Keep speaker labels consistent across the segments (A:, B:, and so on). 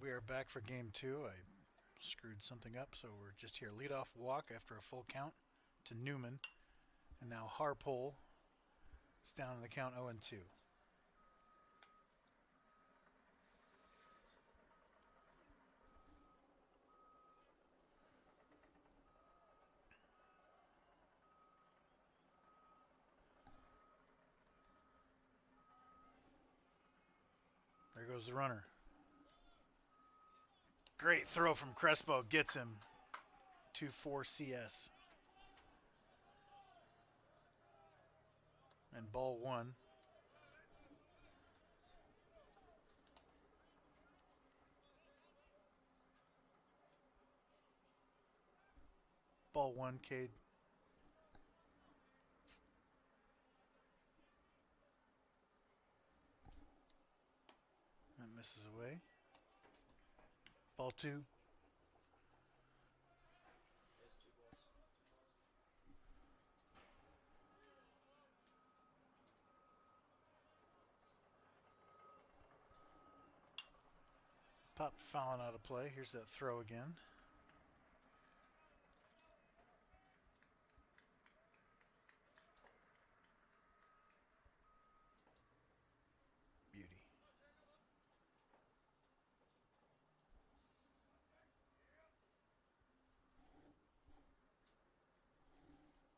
A: We are back for game two. I screwed something up, so we're just here. Leadoff walk after a full count to Newman. And now Harpole is down in the count 0-2. There goes the runner. Great throw from Crespo. Gets him. 2-4 CS. And ball one. Ball one, Cade. That misses away. Ball two. Popped Fallon out of play. Here's that throw again. Beauty.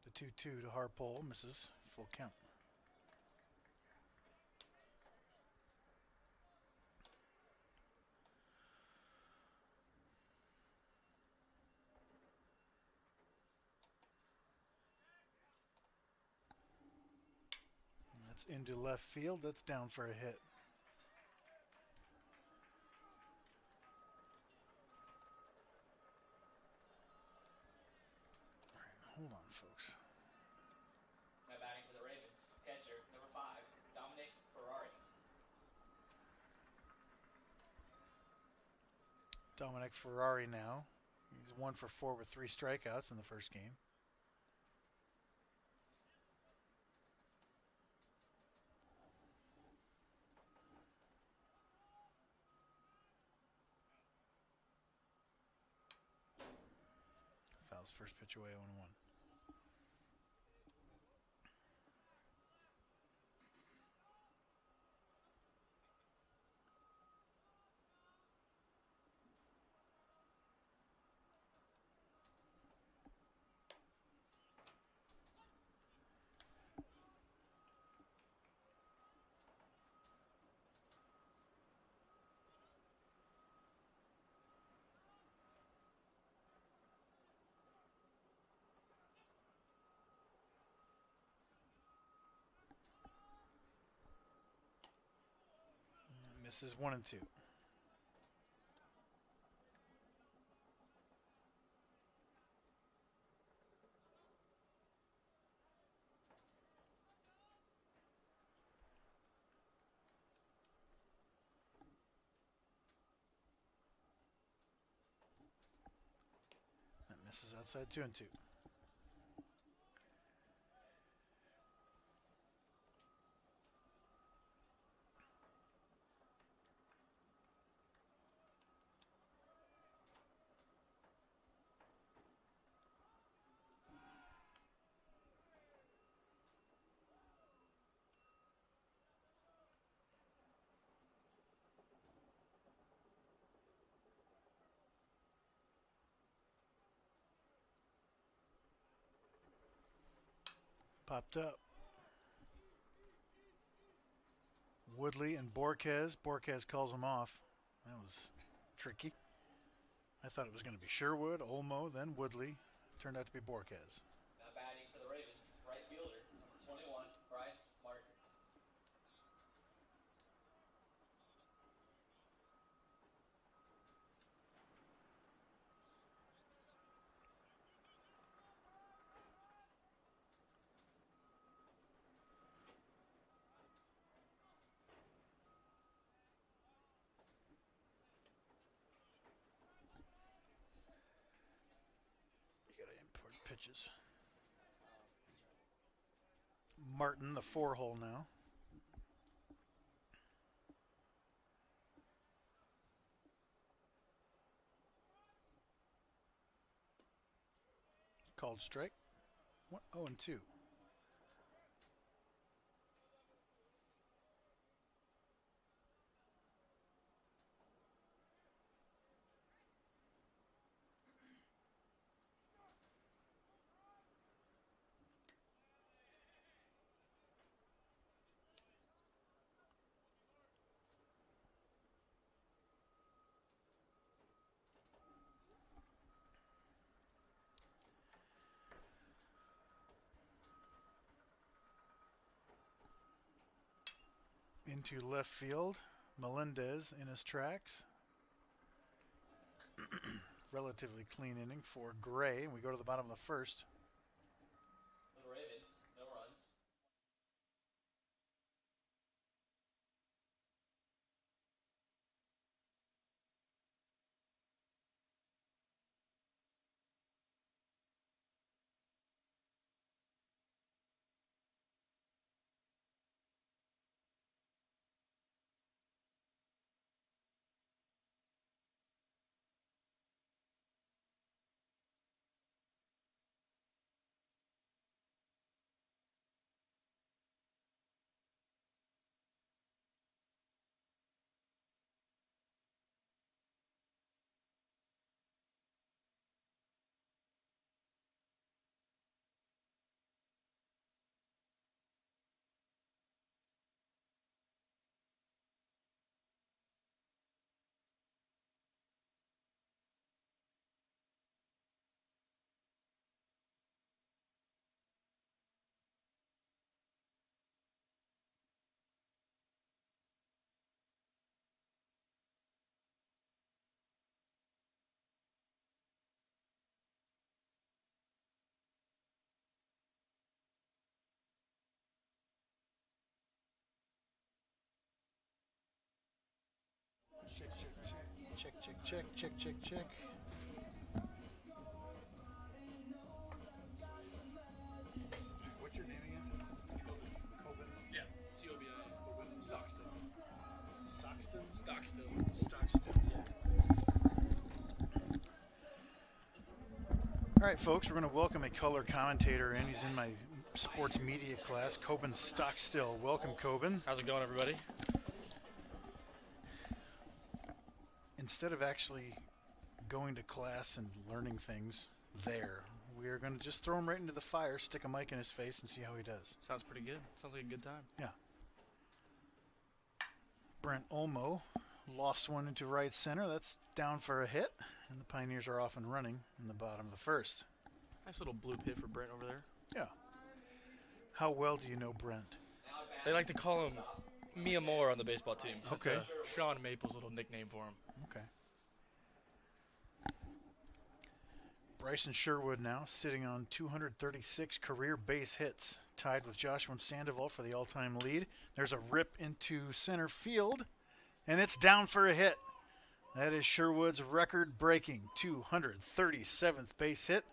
A: The 2-2 to Harpole misses. Full count. That's into left field. That's down for a hit. All right, hold on, folks.
B: Now batting for the Ravens, catcher number 5, Dominic Ferrari.
A: Dominic Ferrari now. He's 1 for 4 with 3 strikeouts in the first game. Fouls first pitch away 0-1. Misses 1-2. That misses outside 2-2. Popped up. Woodley and Borquez. Borquez calls him off. That was tricky. I thought it was going to be Sherwood, Olmo, then Woodley. Turned out to be Borquez.
B: Now batting for the Ravens, right fielder number 21, Bryce Martin.
A: You gotta import pitches. Martin, the 4-hole now. called strike. 0-2. Into left field, Melendez in his tracks. Relatively clean inning for Gray. We go to the bottom of the first.
B: For the Ravens, no runs.
A: Check. What's your name again? Coben.
C: Yeah, C-O-B-I-N. Stockstill.
A: Stockstill. All right, folks, we're going to welcome a color commentator in. He's in my sports media class, Coben Stockstill. Welcome, Coben.
C: How's it going, everybody?
A: Instead of actually going to class and learning things there, we are going to just throw him right into the fire, stick a mic in his face, and see how he does.
C: Sounds pretty good. Sounds like a good time.
A: Yeah. Brent Olmo lofts one into right center. That's down for a hit, and the Pioneers are off and running in the bottom of the first.
C: Nice little blue pit for Brent over there.
A: Yeah. How well do you know Brent?
C: They like to call him Mia Moore on the baseball team. That's,
A: Okay.
C: Sean Maple's little nickname for him.
A: Okay. Bryson Sherwood now sitting on 236 career base hits, tied with Joshua Sandoval for the all-time lead. There's a rip into center field, and it's down for a hit. That is Sherwood's record-breaking 237th base hit.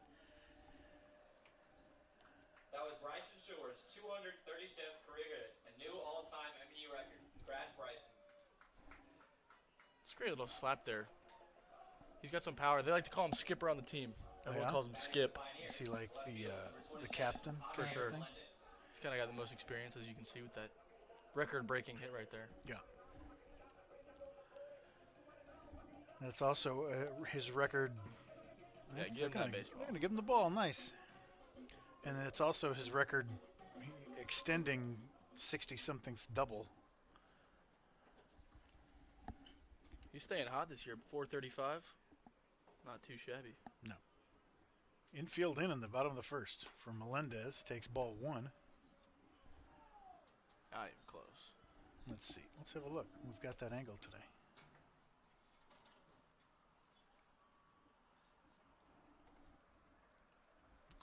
B: That was Bryson Sherwood's 237th career hit, a new all-time MNU record. Congrats, Bryson.
C: It's a great little slap there. He's got some power. They like to call him Skipper on the team. Everyone
A: yeah?
C: calls him Skip.
A: Is he like the captain?
C: For
A: kind of
C: sure.
A: thing?
C: He's kind of got the most experience, as you can see, with that record-breaking hit right there.
A: Yeah. That's also his record.
C: Yeah,
A: They're
C: give him that
A: gonna-
C: baseball.
A: They're going to give him the ball. Nice. And it's also his record extending 60-something double.
C: He's staying hot this year. 435. Not too shabby.
A: No. Infield in the bottom of the first for Melendez. Takes ball one.
C: Not even close.
A: Let's see. Let's have a look. We've got that angle today.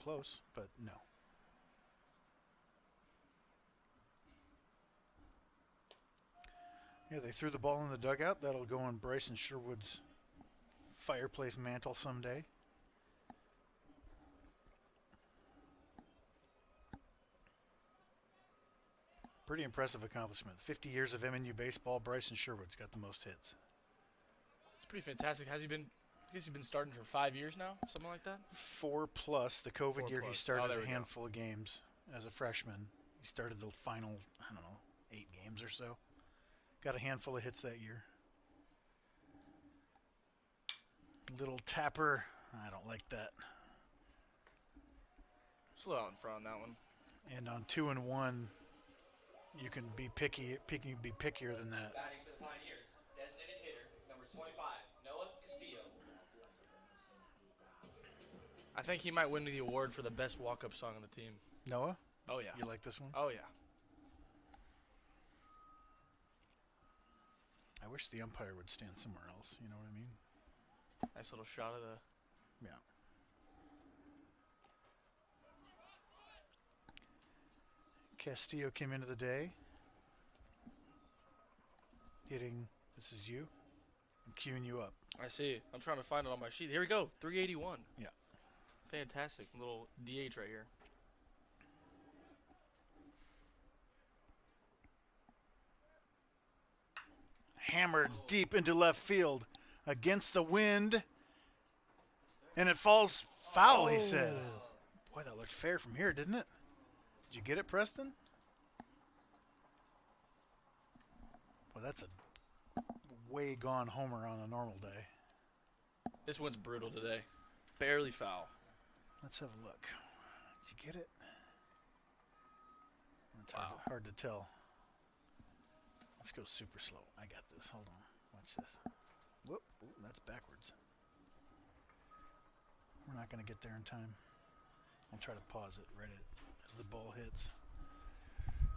A: Close, but no. Yeah, they threw the ball in the dugout. That'll go on Bryson Sherwood's fireplace mantle someday. Pretty impressive accomplishment. 50 years of MNU baseball, Bryson Sherwood's got the most hits.
C: It's pretty fantastic. Has he been I guess he's been starting for 5 years now, something like that.
A: 4+ the COVID
C: 4
A: year. He
C: plus.
A: started
C: there
A: a
C: we go.
A: handful of games as a freshman. He started the final, I don't know, 8 games or so. Got a handful of hits that year. Little tapper. I don't like that.
C: Slow out in front on that one.
A: And on 2 and 1, you can be pickier than that.
B: Batting for the Pioneers, designated hitter, number 25, Noah Castillo.
C: I think he might win the award for the best walk-up song on the team.
A: Noah,
C: Oh, yeah.
A: you like this one?
C: Oh, yeah.
A: I wish the umpire would stand somewhere else. You know what I mean?
C: Nice little shot of the...
A: Yeah. Castillo came into the day hitting, this is you, I'm queuing you up.
C: I see. I'm trying to find it on my sheet. Here we go. 381.
A: Yeah.
C: Fantastic. Little DH right here.
A: Hammered deep into left field against the wind. And it falls foul, he said. Boy, that looked fair from here, didn't it? Did you get it, Preston? Well, that's a way gone homer on a normal day.
C: This one's brutal today. Barely foul.
A: Let's have a look. Did you get it? It's
C: Wow.
A: hard to tell. Let's go super slow. I got this. Hold on. Watch this. Whoop. Ooh, that's backwards. We're not going to get there in time. I'll try to pause it right as the ball hits.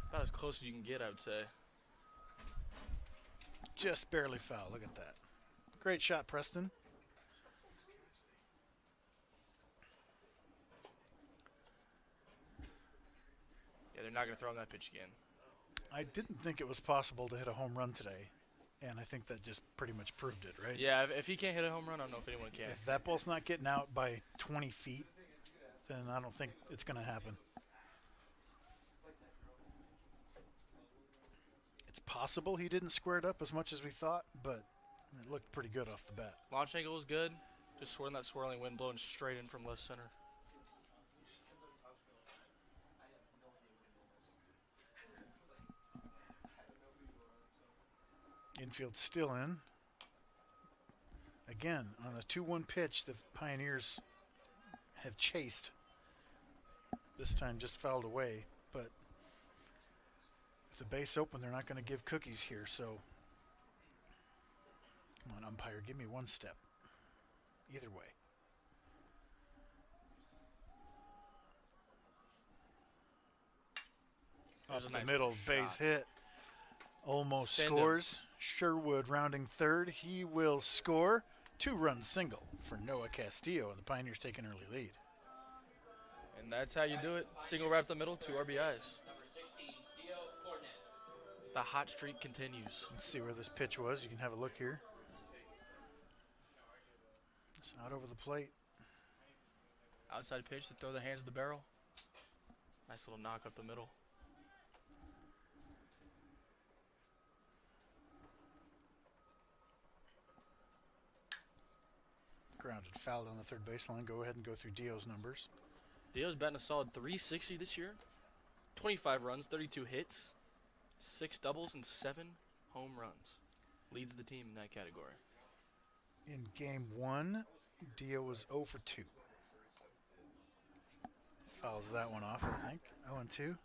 C: About as close as you can get, I would say.
A: Just barely foul. Look at that. Great shot, Preston.
C: Yeah, they're not going to throw him that pitch again.
A: I didn't think it was possible to hit a home run today, and I think that just pretty much proved it, right?
C: Yeah, if he can't hit a home run, I don't know if anyone can.
A: If that ball's not getting out by 20 feet, then I don't think it's going to happen. It's possible he didn't square it up as much as we thought, but it looked pretty good off the bat.
C: Launch angle was good. Just swirling that swirling wind blowing straight in from left center.
A: Infield still in. Again, on a 2-1 pitch, the Pioneers have chased. This time just fouled away, but with the base open, they're not going to give cookies here, so come on, umpire, give me one step. Either way.
C: There's
A: Up
C: a
A: the
C: nice
A: middle,
C: little
A: base
C: shot.
A: hit. Almost
C: Send him.
A: scores. Sherwood rounding third. He will score. 2-run single for Noah Castillo, and the Pioneers take an early lead.
C: And that's how you do it. Single right up the middle, 2 RBIs.
B: Number 16, Dio Cornet.
C: The hot streak continues.
A: Let's see where this pitch was. You can have a look here. It's out over the plate.
C: Outside pitch to throw the hands of the barrel. Nice little knock up the middle.
A: Grounded, fouled on the third baseline. Go ahead and go through Dio's numbers.
C: Dio's batting a solid 360 this year. 25 runs, 32 hits, 6 doubles, and 7 home runs. Leads the team in that category.
A: In game 1, Dio was 0 for 2. Fouls that one off, I think. 0 and 2.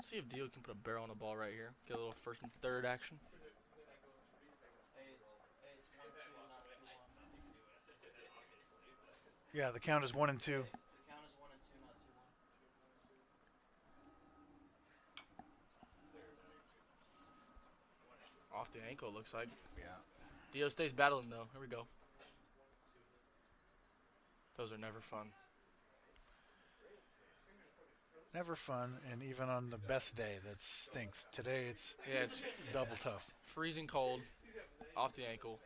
C: See if Dio can put a barrel on the ball right here. Get a little first and third action.
A: Yeah, the count is 1 and 2.
B: The count is 1 and 2, not 2-1.
C: Off the ankle, it looks like.
A: Yeah.
C: Dio stays battling, though. Here we go. Those are never fun.
A: Never fun, and even on the best day, that stinks. Today, it's
C: Yeah, it's
A: double tough.
C: freezing cold, off the ankle.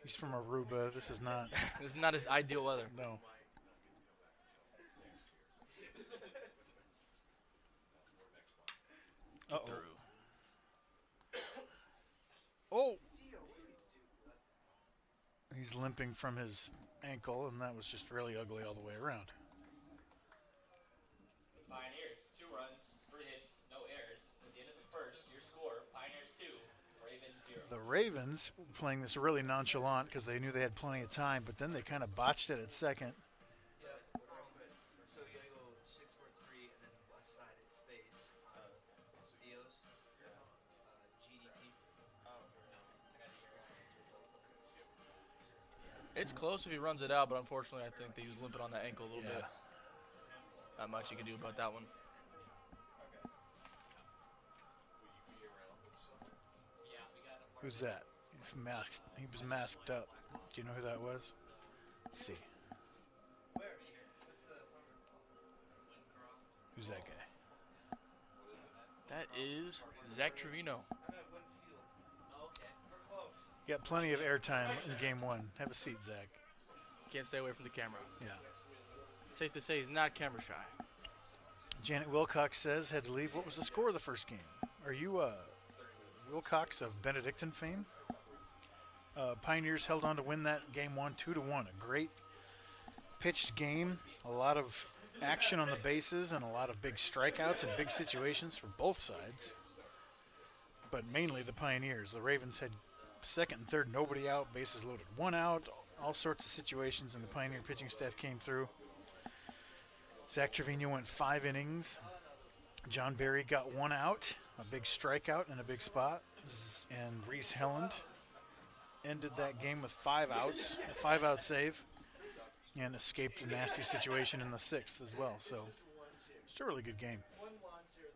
A: He's from Aruba. This is not.
C: This is not his ideal weather.
A: No. Uh-oh. Oh! He's limping from his ankle, and that was just really ugly all the way around.
B: Pioneers, 2 runs, 3 hits, no errors. At the end of the first, your score, Pioneers 2, Ravens 0.
A: The Ravens playing this really nonchalant because they knew they had plenty of time, but then they kind of botched it at second.
D: So you gotta go 643 and then west side it's space. Dios. GDP.
C: It's close if he runs it out, but unfortunately, I think that he was limping on that ankle a little
A: Yeah.
C: bit. Not much you can do about that one.
A: Who's that? He's masked. He was masked up. Do you know who that was? Let's see. Who's that guy?
C: That is Zach Trevino.
A: You got plenty of airtime in game 1. Have a seat, Zach.
C: Can't stay away from the camera.
A: Yeah.
C: Safe to say he's not camera shy.
A: Janet Wilcox says, had to leave. What was the score of the first game? Are you Wilcox of Benedictine fame? Pioneers held on to win that game 1, 2-1. A great pitched game. A lot of action on the bases and a lot of big strikeouts and big situations for both sides. But mainly the Pioneers. The Ravens had second and third, nobody out, bases loaded, 1 out, all sorts of situations, and the Pioneer pitching staff came through. Zach Trevino went 5 innings. John Barry got 1 out, a big strikeout and a big spot. And Reese Helland ended that game with 5 outs, a 5-out save, and escaped a nasty situation in the 6th as well. So it's a really good game.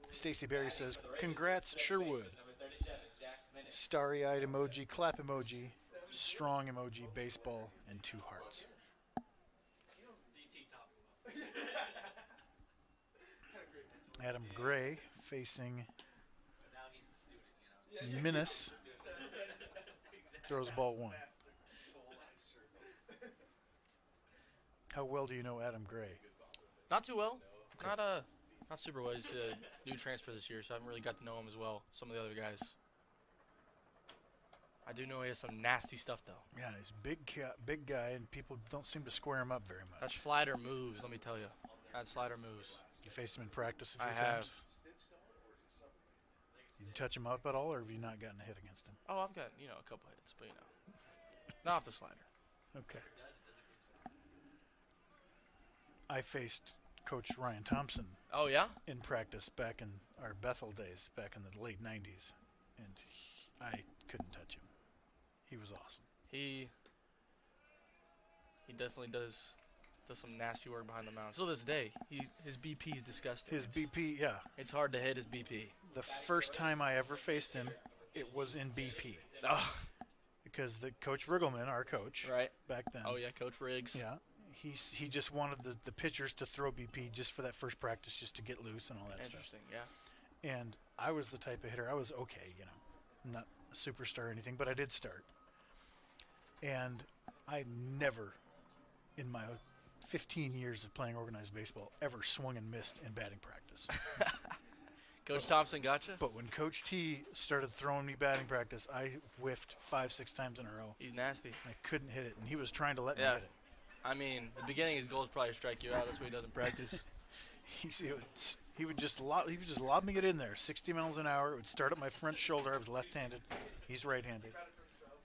A: Stacy Berry says, congrats, Sherwood.
B: Number 37, Jack Minnick.
A: Starry-eyed emoji, clap emoji, strong emoji, baseball, and 2 hearts. Adam Gray facing Minnis. Throws ball 1. How well do you know Adam Gray?
C: Not too well. Not super well. He's a new transfer this year, so I haven't really got to know him as well. Some of the other guys. I do know he has some nasty stuff, though.
A: Yeah, he's a big guy, and people don't seem to square him up very much.
C: That slider moves, let me tell you. That slider moves.
A: You faced him in practice a few
C: I
A: times?
C: have.
A: You touch him up at all, or have you not gotten a hit against him?
C: Oh, I've got, a couple hits, but, not off the slider.
A: Okay. I faced Coach Ryan Thompson
C: Oh, yeah?
A: in practice back in our Bethel days, back in the late 90s, and I couldn't touch him. He was awesome.
C: He definitely does some nasty work behind the mound. Still this day, his BP is disgusting.
A: His BP, yeah.
C: It's hard to hit his BP.
A: The first time I ever faced him, it was in BP.
C: Oh,
A: Because the Coach Riggleman, our coach,
C: right.
A: back then.
C: Oh, yeah, Coach Riggs.
A: Yeah. He just wanted the pitchers to throw BP just for that first practice, just to get loose and all that stuff.
C: Interesting, yeah.
A: And I was the type of hitter, I was okay, I'm not a superstar or anything, but I did start. And I never, in my 15 years of playing organized baseball, ever swung and missed in batting practice.
C: Coach Thompson gotcha?
A: But when Coach T started throwing me batting practice, I whiffed 5-6 times in a row.
C: He's nasty.
A: I couldn't hit it, and he was trying to let me
C: Yeah.
A: hit it.
C: I mean, the beginning of his goal is probably to strike you out. That's what he does in practice.
A: He would just lob me it in there, 60 miles an hour. It would start at my front shoulder. I was left-handed. He's right-handed.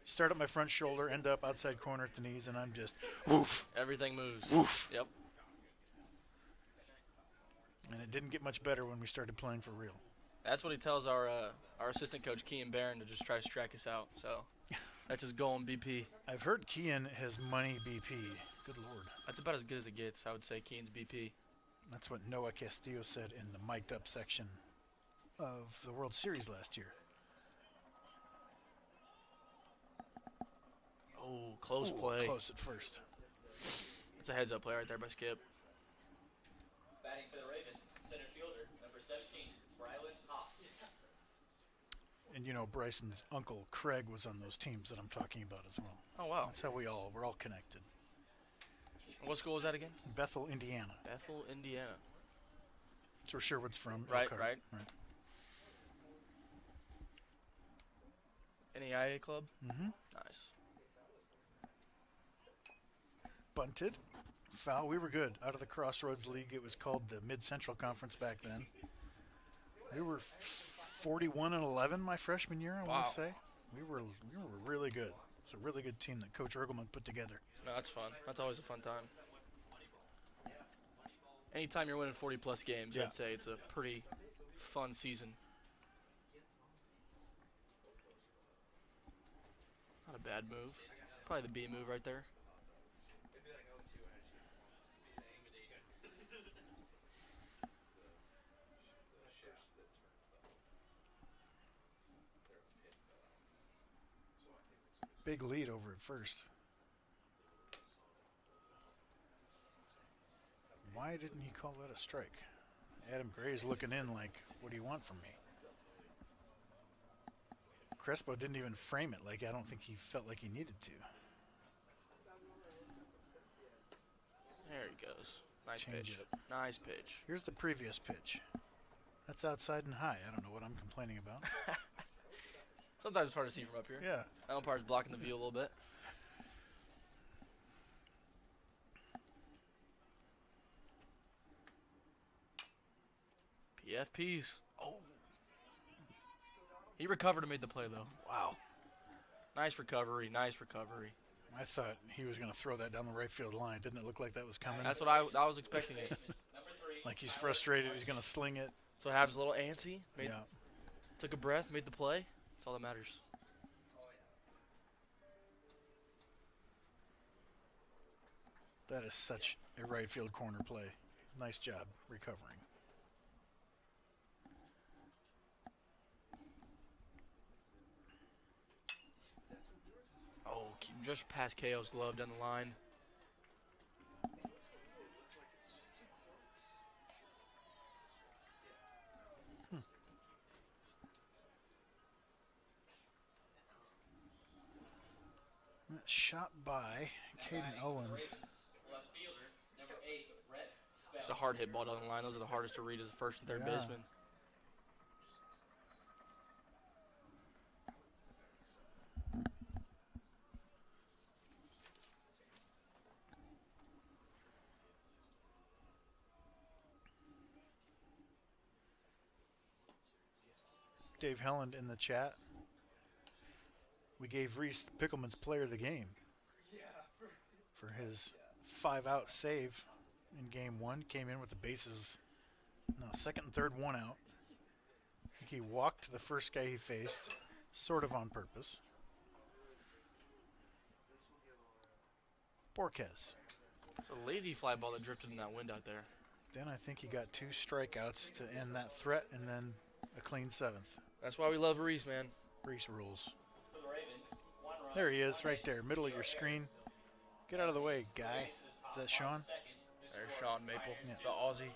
A: Start at my front shoulder, end up outside corner at the knees, and I'm just woof,
C: Everything moves.
A: woof.
C: Yep.
A: And it didn't get much better when we started playing for real.
C: That's what he tells our assistant coach, Kean Barron, to just try to strike us out. So that's his goal in BP.
A: I've heard Kean has money BP. Good Lord.
C: That's about as good as it gets, I would say, Kean's BP.
A: That's what Noah Castillo said in the mic'd up section of the World Series last year.
C: Oh, close
A: Ooh,
C: play.
A: Close at first.
C: That's a heads-up play right there by Skip.
B: Batting for the Ravens,
A: And you know, Bryson's uncle Craig was on those teams that I'm talking about as well.
C: Oh, wow.
A: That's how we're all connected.
C: What school is that again?
A: Bethel, Indiana.
C: Bethel, Indiana.
A: That's where Sherwood's from.
C: Right,
A: Elkhart.
C: right. NAIA club?
A: Mm-hmm.
C: Nice.
A: Bunted. Foul. We were good. Out of the Crossroads League, it was called the Mid-Central Conference back then. We were 41-11 my freshman year, I want to say. We were really good. It's a really good team that Coach Ergelman put together.
C: No, that's fun. That's always a fun time. Anytime you're winning 40-plus games,
A: Yeah.
C: I'd say it's a pretty fun season. Not a bad move. Probably the B move right there.
A: Big lead over at first. Why didn't he call that a strike? Adam Gray's looking in like, what do you want from me? Crespo didn't even frame it. Like, I don't think he felt like he needed to.
C: There he goes. Nice
A: Change
C: pitch.
A: it.
C: Nice pitch.
A: Here's the previous pitch. That's outside and high. I don't know what I'm complaining about.
C: Sometimes it's hard to see from up here.
A: Yeah.
C: That umpire's blocking the view a little bit. PFPs. Oh. He recovered and made the play, though.
A: Wow.
C: Nice recovery. Nice recovery.
A: I thought he was going to throw that down the right field line. Didn't it look like that was coming?
C: That's what I was expecting it.
A: Like he's frustrated. He's going to sling it.
C: So it happens a little antsy.
A: Yeah.
C: Took a breath, made the play. That's all that matters.
A: That is such a right field corner play. Nice job recovering.
C: Oh, just past KO's glove down the line.
A: That's shot by Caden Owens.
B: Left fielder, number 8, Rhett Spell.
C: It's a hard hit ball down the line. Those are the hardest to read as a first and third
A: Yeah.
C: baseman.
A: Dave Helland in the chat. We gave Reese Pickleman's player of the game for his 5-out save in game one. Came in with the bases, second and third, one out. I think he walked the first guy he faced, sort of on purpose. Borquez.
C: It's a lazy fly ball that drifted in that wind out there.
A: Then I think he got 2 strikeouts to end that threat, and then a clean 7th.
C: That's why we love Reese, man.
A: Reese rules.
B: For the Ravens, 1 run.
A: There he is, right there, middle of your screen. Get out of the way, guy. Is that Sean?
C: There's Sean Maple,
A: Yeah.
C: the Aussie.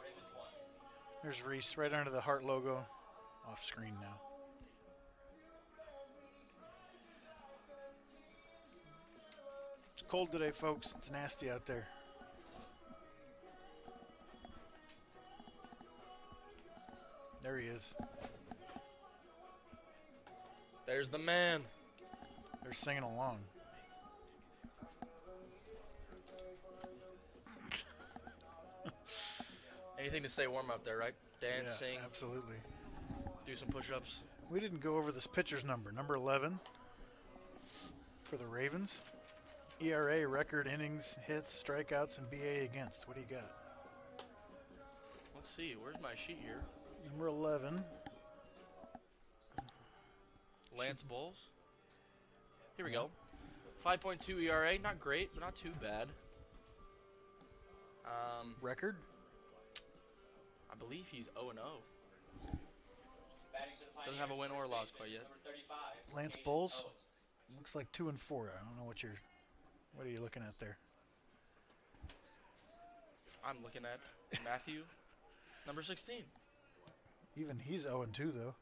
A: There's Reese, right under the heart logo. Off screen now. It's cold today, folks. It's nasty out there. There he is.
C: There's the man.
A: They're singing along.
C: Anything to stay warm up there, right? Dance,
A: Yeah,
C: sing,
A: absolutely.
C: do some push-ups.
A: We didn't go over this pitcher's number 11 for the Ravens. ERA, record, innings, hits, strikeouts, and BA against. What do you got?
C: Let's see. Where's my sheet here?
A: Number 11.
C: Lance Bowles. Here we go. 5.2 ERA. Not great, but not too bad.
A: Record?
C: I believe he's 0-0.
B: Batting to the
C: Doesn't have a win or a loss quite yet.
B: Number 35.
A: Lance Bowles? Looks like 2 and 4. I don't know what are you looking at there?
C: I'm looking at Matthew, number 16.
A: Even he's 0 and 2 though.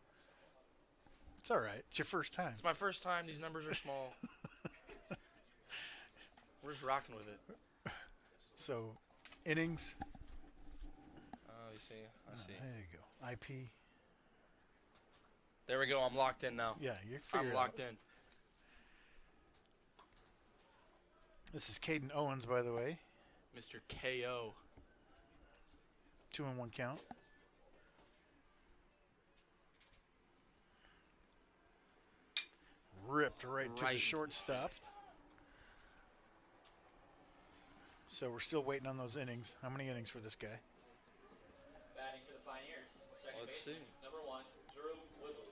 A: It's all right. It's your first time.
C: It's my first time. These numbers are small. We're just rocking with it.
A: So, innings.
C: Oh, you see. I see.
A: There you go. IP.
C: There we go. I'm locked in now.
A: Yeah, you're figured
C: I'm locked in.
A: This is Caden Owens, by the way.
C: Mr. KO.
A: 2-1 count. Ripped right to the shortstop. So we're still waiting on those innings. How many innings for this guy?
B: Batting for the Pioneers. Second
C: Let's
B: base,
C: see.
B: number 1, Drew Woodley.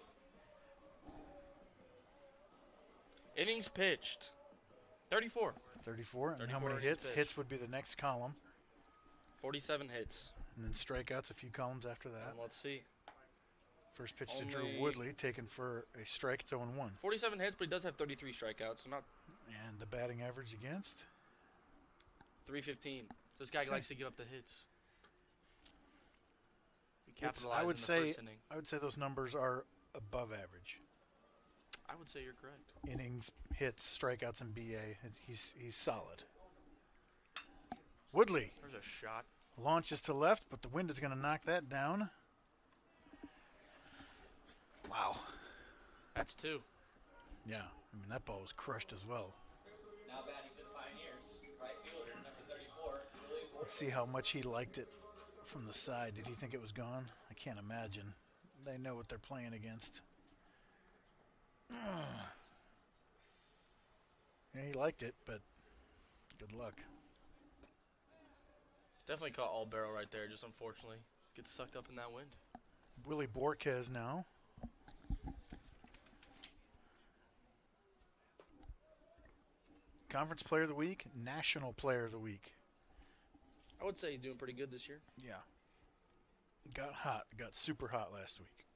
C: Innings pitched. 34.
A: 34. And how
C: 34
A: many
C: innings
A: hits?
C: pitched.
A: Hits would be the next column.
C: 47 hits.
A: And then strikeouts a few columns after that.
C: And let's see.
A: First pitch to Drew
C: Only-
A: Woodley, taken for a strike. It's 0-1.
C: 47 hits, but he does have 33 strikeouts, so not
A: And the batting average against?
C: 315. So this guy likes to give up the hits. He
A: It's-
C: capitalized in the first inning.
A: I would say those numbers are above average.
C: I would say you're correct.
A: Innings, hits, strikeouts, and BA. He's solid. Woodley
C: There's a shot.
A: launches to left, but the wind is going to knock that down. Wow.
C: That's 2.
A: Yeah, I mean, that ball was crushed as well.
B: Now batting for the Pioneers, right fielder, number 34, Billy Ward.
A: Let's see how much he liked it from the side. Did he think it was gone? I can't imagine. They know what they're playing against. Yeah, he liked it, but good luck.
C: Definitely caught all barrel right there, just unfortunately. Gets sucked up in that wind.
A: Willie Borquez now. Conference Player of the Week, National Player of the Week.
C: I would say he's doing pretty good this year.
A: Yeah. Got hot. Got super hot last week.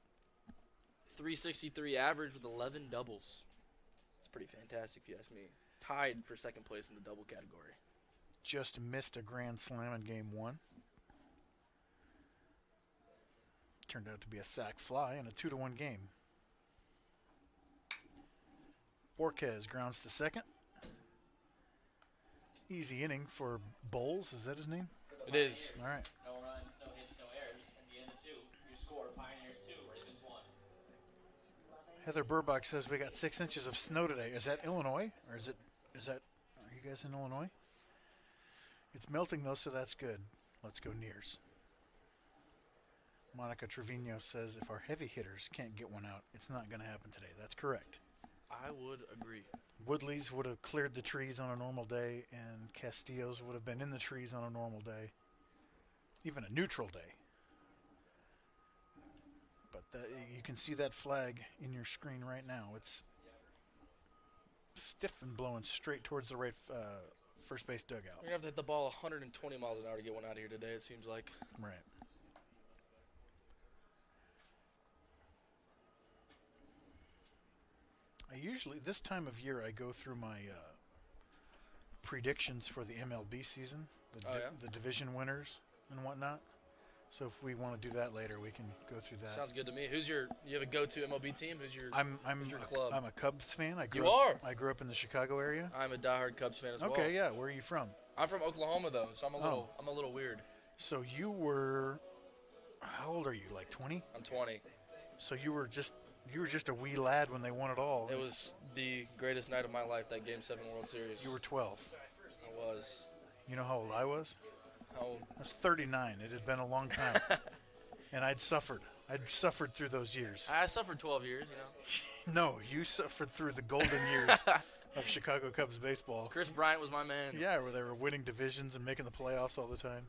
C: 363 average with 11 doubles. It's pretty fantastic if you ask me. Tied for second place in the double category.
A: Just missed a grand slam in game 1. Turned out to be a sac fly in a 2-1 game. Borquez grounds to second. Easy inning for Bowles. Is that his name?
C: It is.
A: All right.
B: No runs, no hits, no errors. In the end of 2, your score, Pioneers 2, Ravens 1.
A: Heather Burbach says we got 6 inches of snow today. Is that Illinois? Or is that, are you guys in Illinois? It's melting though, so that's good. Let's go Nears. Monica Trevino says if our heavy hitters can't get one out, it's not going to happen today. That's correct.
C: I would agree.
A: Woodley's would have cleared the trees on a normal day, and Castillo's would have been in the trees on a normal day. Even a neutral day. But you can see that flag in your screen right now. It's stiff and blowing straight towards the right first base dugout.
C: We're going to have to hit the ball 120 miles an hour to get one out of here today, it seems like.
A: Right. I usually, this time of year, I go through my predictions for the MLB season, the division winners and whatnot. So if we want to do that later, we can go through that.
C: Sounds good to me. You have a go-to MLB team? Who's your club?
A: I'm a Cubs fan. I grew up in the Chicago area.
C: I'm a diehard Cubs fan as well.
A: Okay, yeah. Where are you from?
C: I'm from Oklahoma though, so I'm a little weird.
A: So you were, how old are you? Like 20?
C: I'm 20.
A: So you were just a wee lad when they won it all.
C: It was the greatest night of my life, that Game 7 World Series.
A: You were 12.
C: I was.
A: You know how old I was?
C: How old?
A: I was 39. It had been a long time. And I'd suffered. I'd suffered through those years.
C: I suffered 12 years,
A: No, you suffered through the golden years of Chicago Cubs baseball.
C: Chris Bryant was my man.
A: Yeah, where they were winning divisions and making the playoffs all the time.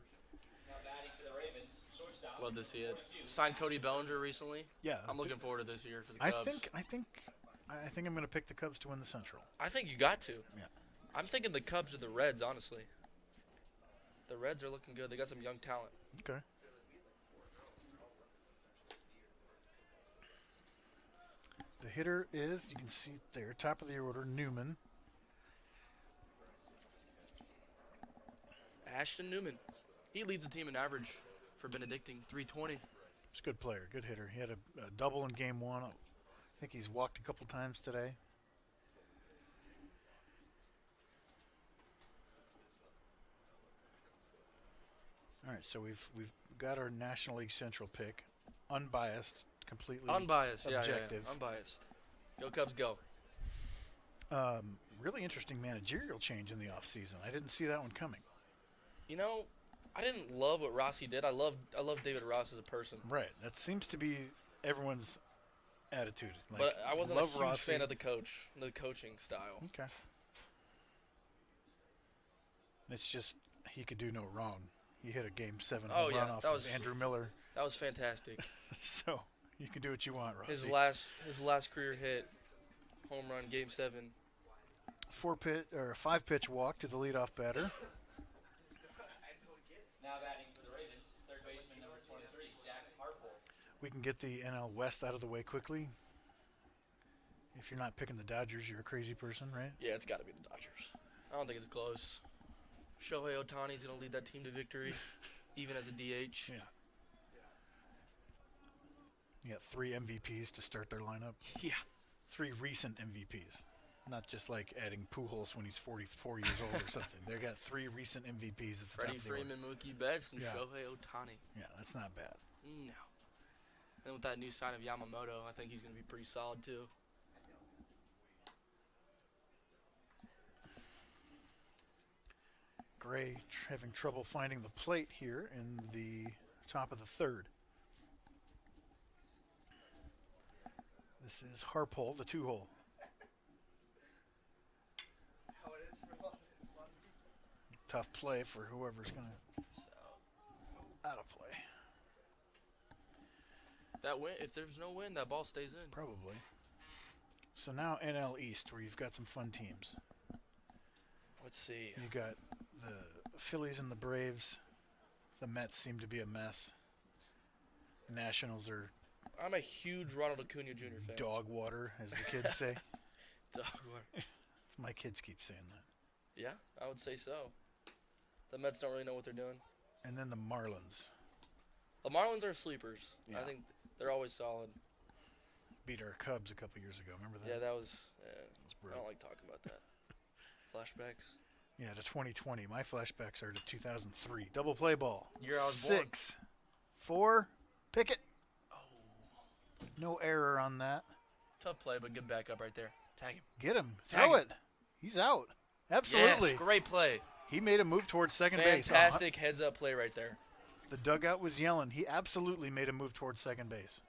B: Now batting for the Ravens, shortstop.
C: Love to see it. Signed Cody Bellinger recently.
A: Yeah.
C: I'm looking forward to this year for the
A: I
C: Cubs.
A: think I'm going to pick the Cubs to win the Central.
C: I think you got to.
A: Yeah.
C: I'm thinking the Cubs or the Reds, honestly. The Reds are looking good. They got some young talent.
A: Okay. The hitter is, you can see there, top of the order, Newman.
C: Ashton Newman. He leads the team in average for Benedictine, 320.
A: He's a good player, good hitter. He had a double in game 1, I think he's walked a couple times today. All right, so we've got our National League Central pick, unbiased, completely
C: Unbiased,
A: objective.
C: yeah. Unbiased. Go Cubs, go.
A: Really interesting managerial change in the offseason. I didn't see that one coming.
C: You know, I didn't love what Rossi did. I love David Ross as a person.
A: Right, that seems to be everyone's attitude. Like,
C: But I wasn't a
A: love
C: huge
A: Rossi.
C: fan of the coaching style.
A: Okay. It's just he could do no wrong. He hit a Game 7 home run off of Andrew Miller.
C: That was fantastic.
A: So you can do what you want, Rossi.
C: His last career hit, home run, Game 7.
A: 5-pitch walk to the leadoff batter.
B: Now batting for the Ravens, third baseman number 23, Jack Harple.
A: We can get the NL West out of the way quickly. If you're not picking the Dodgers, you're a crazy person, right?
C: Yeah, it's got to be the Dodgers. I don't think it's close. Shohei Ohtani's going to lead that team to victory, even as a DH.
A: Yeah. You got 3 MVPs to start their lineup.
C: Yeah.
A: 3 recent MVPs. Not just like adding Pujols when he's 44 years old or something. They got 3 recent MVPs at the
C: Freddie
A: top of the order.
C: Freeman, Mookie Betts, and
A: Yeah.
C: Shohei Ohtani.
A: Yeah, that's not bad.
C: No. And with that new sign of Yamamoto, I think he's going to be pretty solid too.
A: Gray having trouble finding the plate here in the top of the 3rd. This is Harpole, the 2-hole. Tough play for whoever's going to out of play.
C: That win, if there's no win, that ball stays in.
A: Probably. So now NL East, where you've got some fun teams.
C: Let's see.
A: You got the Phillies and the Braves. The Mets seem to be a mess. The Nationals are
C: I'm a huge Ronald Acuna Jr. fan.
A: dog water, as the kids say.
C: Dog water.
A: It's my kids keep saying that.
C: Yeah, I would say so. The Mets don't really know what they're doing.
A: And then the Marlins
C: The Marlins are sleepers.
A: Yeah.
C: I think they're always solid.
A: beat our Cubs a couple years ago. Remember that?
C: Yeah, that was.
A: That's
C: I
A: brutal.
C: don't like talking about that. Flashbacks.
A: Yeah, to 2020. My flashbacks are to 2003. Double play ball.
C: Year I was born.
A: 6, 4, pick it.
C: Oh,
A: No error on that.
C: tough play, but good backup right there. Tag him.
A: Get him.
C: Tag
A: Throw
C: him.
A: it. He's out. Absolutely.
C: Yes, great play.
A: He made a move towards second base.
C: Fantastic heads-up play right there.
A: The dugout was yelling. He absolutely made a move towards second base.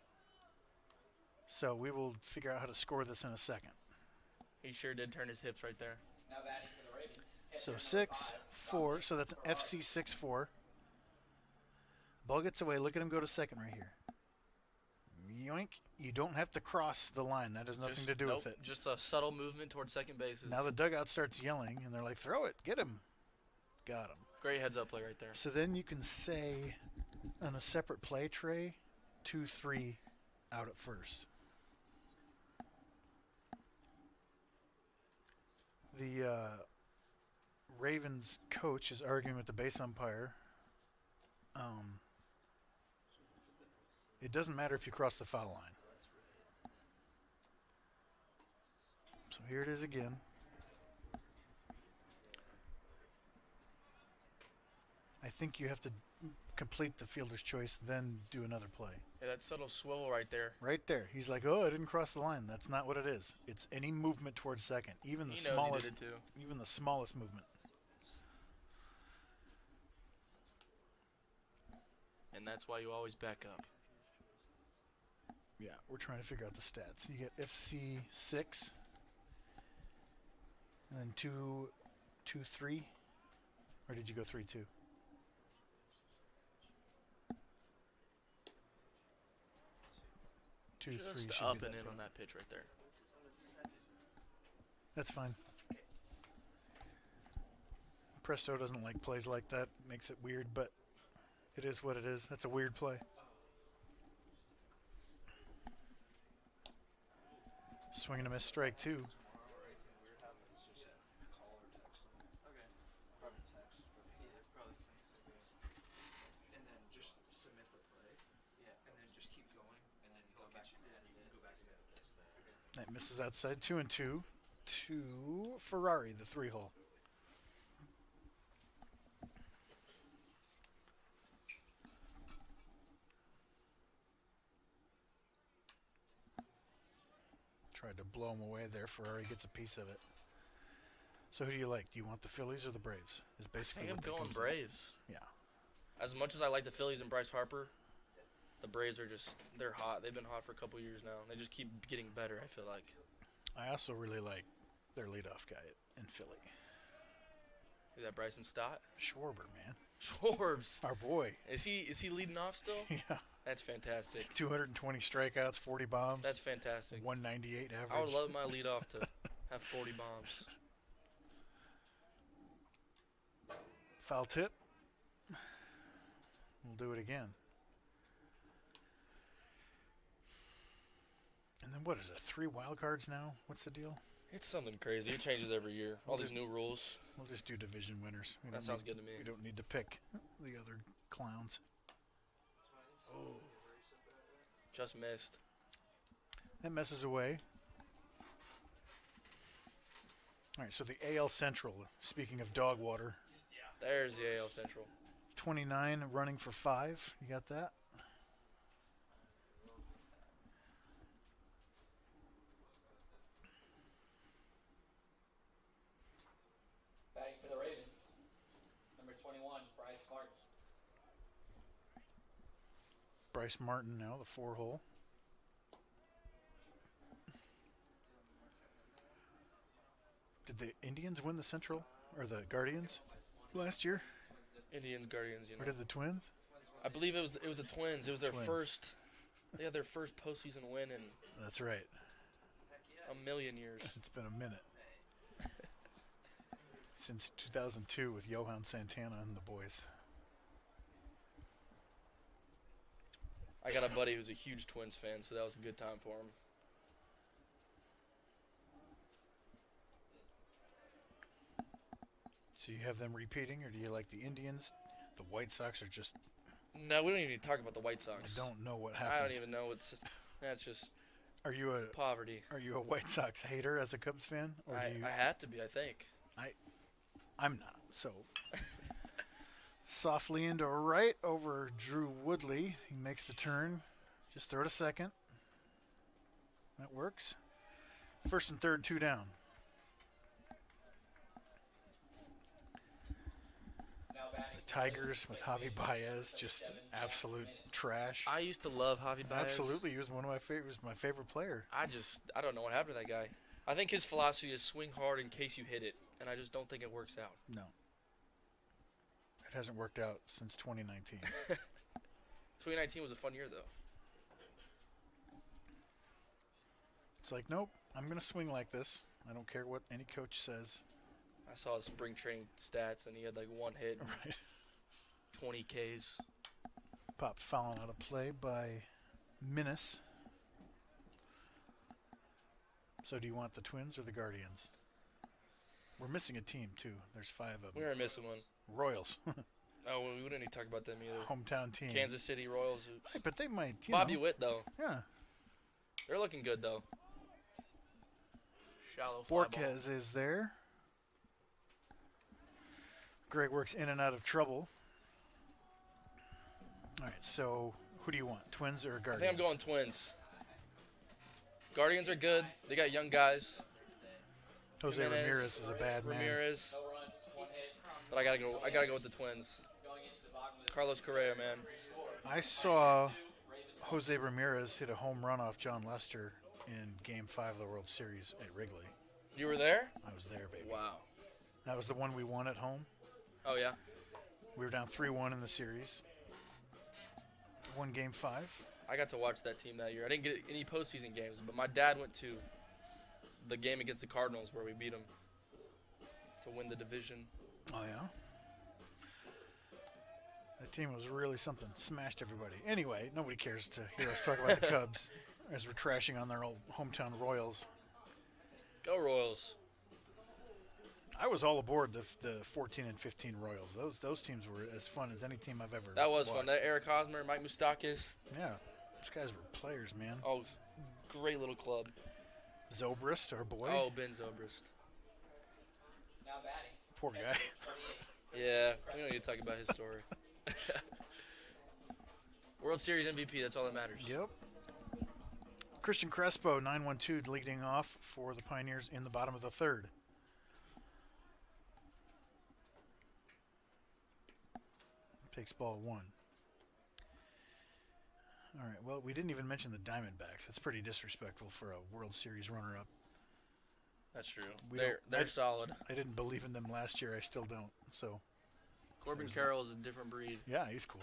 A: So we will figure out how to score this in a second.
C: He sure did turn his hips right there.
B: Now batting for the Ravens.
A: So
B: catcher
A: 6,
B: number
A: 4. So that's an FC 6-4. Ball gets away. Look at him go to second right here. Yoink. You don't have to cross the line. That has nothing to do with it.
C: Just a subtle movement towards second base.
A: Now the dugout starts yelling, and they're like, throw it. Get him. Got him.
C: Great heads-up play right there.
A: So then you can say on a separate play tray, 2-3 out at first. The Ravens coach is arguing with the base umpire. It doesn't matter if you cross the foul line. So here it is again. I think you have to complete the fielder's choice, then do another play.
C: Yeah, that subtle swivel right there.
A: Right there. He's like, oh, I didn't cross the line. That's not what it is. It's any movement towards second, even the
C: He knows
A: smallest,
C: he did it too.
A: even the smallest movement.
C: And that's why you always back up.
A: Yeah, we're trying to figure out the stats. You get FC 6, and then 2, 3, or did you go 3, 2? Two, three
C: Just
A: should
C: up
A: be
C: and
A: that
C: in
A: play.
C: on that pitch right there.
A: That's fine. Presto doesn't like plays like that. Makes it weird, but it is what it is. That's a weird play. Swing and a miss, strike 2.
D: And then just submit the play. Yeah. And then just keep going. And then go back. And then you can go back to that.
A: That misses outside 2-2 to Ferrari, the 3-hole. Tried to blow him away there. Ferrari gets a piece of it. So who do you like? Do you want the Phillies or the Braves? Is
C: I
A: basically
C: think I'm
A: what that
C: going
A: comes to.
C: Braves.
A: Yeah.
C: As much as I like the Phillies and Bryce Harper, the Braves are they're hot. They've been hot for a couple years now. They just keep getting better, I feel like.
A: I also really like their leadoff guy in Philly.
C: Is that Bryson Stott?
A: Schwarber, man.
C: Schwarbs.
A: Our boy.
C: Is he leading off still?
A: Yeah.
C: That's fantastic.
A: 220 strikeouts, 40 bombs.
C: That's fantastic.
A: 198 average.
C: I would love my leadoff to have 40 bombs.
A: Foul tip. We'll do it again. And then what is it? 3 wild cards now? What's the deal?
C: It's something crazy. It changes every year. All these new rules.
A: We'll just do division winners.
C: That sounds good to me.
A: We don't need to pick the other clowns.
C: Oh. Just missed.
A: That messes away. All right, so the AL Central, speaking of dog water,
C: There's the AL Central.
A: 29 running for 5. You got that?
B: Batting for the Ravens. Number 21, Bryce Martin.
A: Bryce Martin now, the 4-hole. Did the Indians win the Central or the Guardians last year?
C: Indians, Guardians,
A: Or did the Twins?
C: I believe it was the Twins. It was their
A: Twins.
C: first. They had their first postseason win in
A: That's right.
C: a million years.
A: It's been a minute. Since 2002 with Johan Santana and the boys.
C: I got a buddy who's a huge Twins fan, so that was a good time for him.
A: So you have them repeating, or do you like the Indians? The White Sox are just,
C: No, we don't even need to talk about the White Sox.
A: I don't know what happened.
C: I don't even know. That's just
A: Are you a
C: poverty.
A: White Sox hater as a Cubs fan? Or do you,
C: I have to be, I think.
A: I'm not. So softly into right over Drew Woodley. He makes the turn. Just throw it a second. That works. First and third, 2 down.
B: Now batting
A: The Tigers with Javi Baez, just absolute trash.
C: I used to love Javi Baez.
A: Absolutely, he was one of my favorite. My favorite player.
C: I don't know what happened to that guy. I think his philosophy is swing hard in case you hit it, and I just don't think it works out.
A: No, it hasn't worked out since 2019.
C: 2019 was a fun year, though.
A: It's like, nope, I'm gonna swing like this. I don't care what any coach says.
C: I saw his spring training stats, and he had like 1 hit, and
A: Right.
C: 20 Ks.
A: Popped fouling out of play by Minnis. So do you want the Twins or the Guardians? We're missing a team, too. There's 5 of
C: We
A: them.
C: were missing one.
A: Royals.
C: Oh, well, we didn't need to talk about them either.
A: Hometown team.
C: Kansas City Royals.
A: Right, but they might,
C: Bobby Witt, though.
A: Yeah.
C: They're looking good, though. Shallow fly ball.
A: Borquez is there. Greg works in and out of trouble. All right, so who do you want, Twins or
C: I
A: Guardians?
C: think I'm going Twins. Guardians are good. They got young guys.
A: Jose
C: Jimenez,
A: Ramirez is a bad man.
C: Ramirez.
B: no runs, 1 hit.
C: But I gotta go with the Twins.
B: Going into the bottom of the
C: Carlos Correa, man.
A: I saw Jose Ramirez hit a home run off John Lester in Game 5 of the World Series at Wrigley.
C: You were there?
A: I was there, baby.
C: Wow.
A: That was the one we won at home.
C: Oh, yeah?
A: We were down 3-1 in the series. Won Game 5.
C: I got to watch that team that year. I didn't get any postseason games, but my dad went to the game against the Cardinals where we beat them to win the division.
A: Oh, yeah? That team was really something. Smashed everybody. Anyway, nobody cares to hear us talk about the Cubs as we're trashing on their old hometown Royals.
C: Go Royals.
A: I was all aboard the 14 and 15 Royals. Those teams were as fun as any team I've ever
C: That was
A: watched.
C: fun. That Eric Hosmer, Mike Moustakis.
A: Yeah. Those guys were players, man.
C: Oh, great little club.
A: Zobrist, our boy.
C: Oh, Ben Zobrist.
B: Now batting.
A: Poor guy.
B: 38.
C: Yeah, we don't need to talk about his story. World Series MVP, that's all that matters.
A: Yep. Christian Crespo, 9-1-2, leading off for the Pioneers in the bottom of the third. Takes ball 1. All right, well, we didn't even mention the Diamondbacks. That's pretty disrespectful for a World Series runner-up.
C: That's true.
A: We
C: They're
A: don't-
C: solid.
A: I didn't believe in them last year. I still don't. So,
C: Corbin Carroll is a different breed.
A: yeah, he's cool.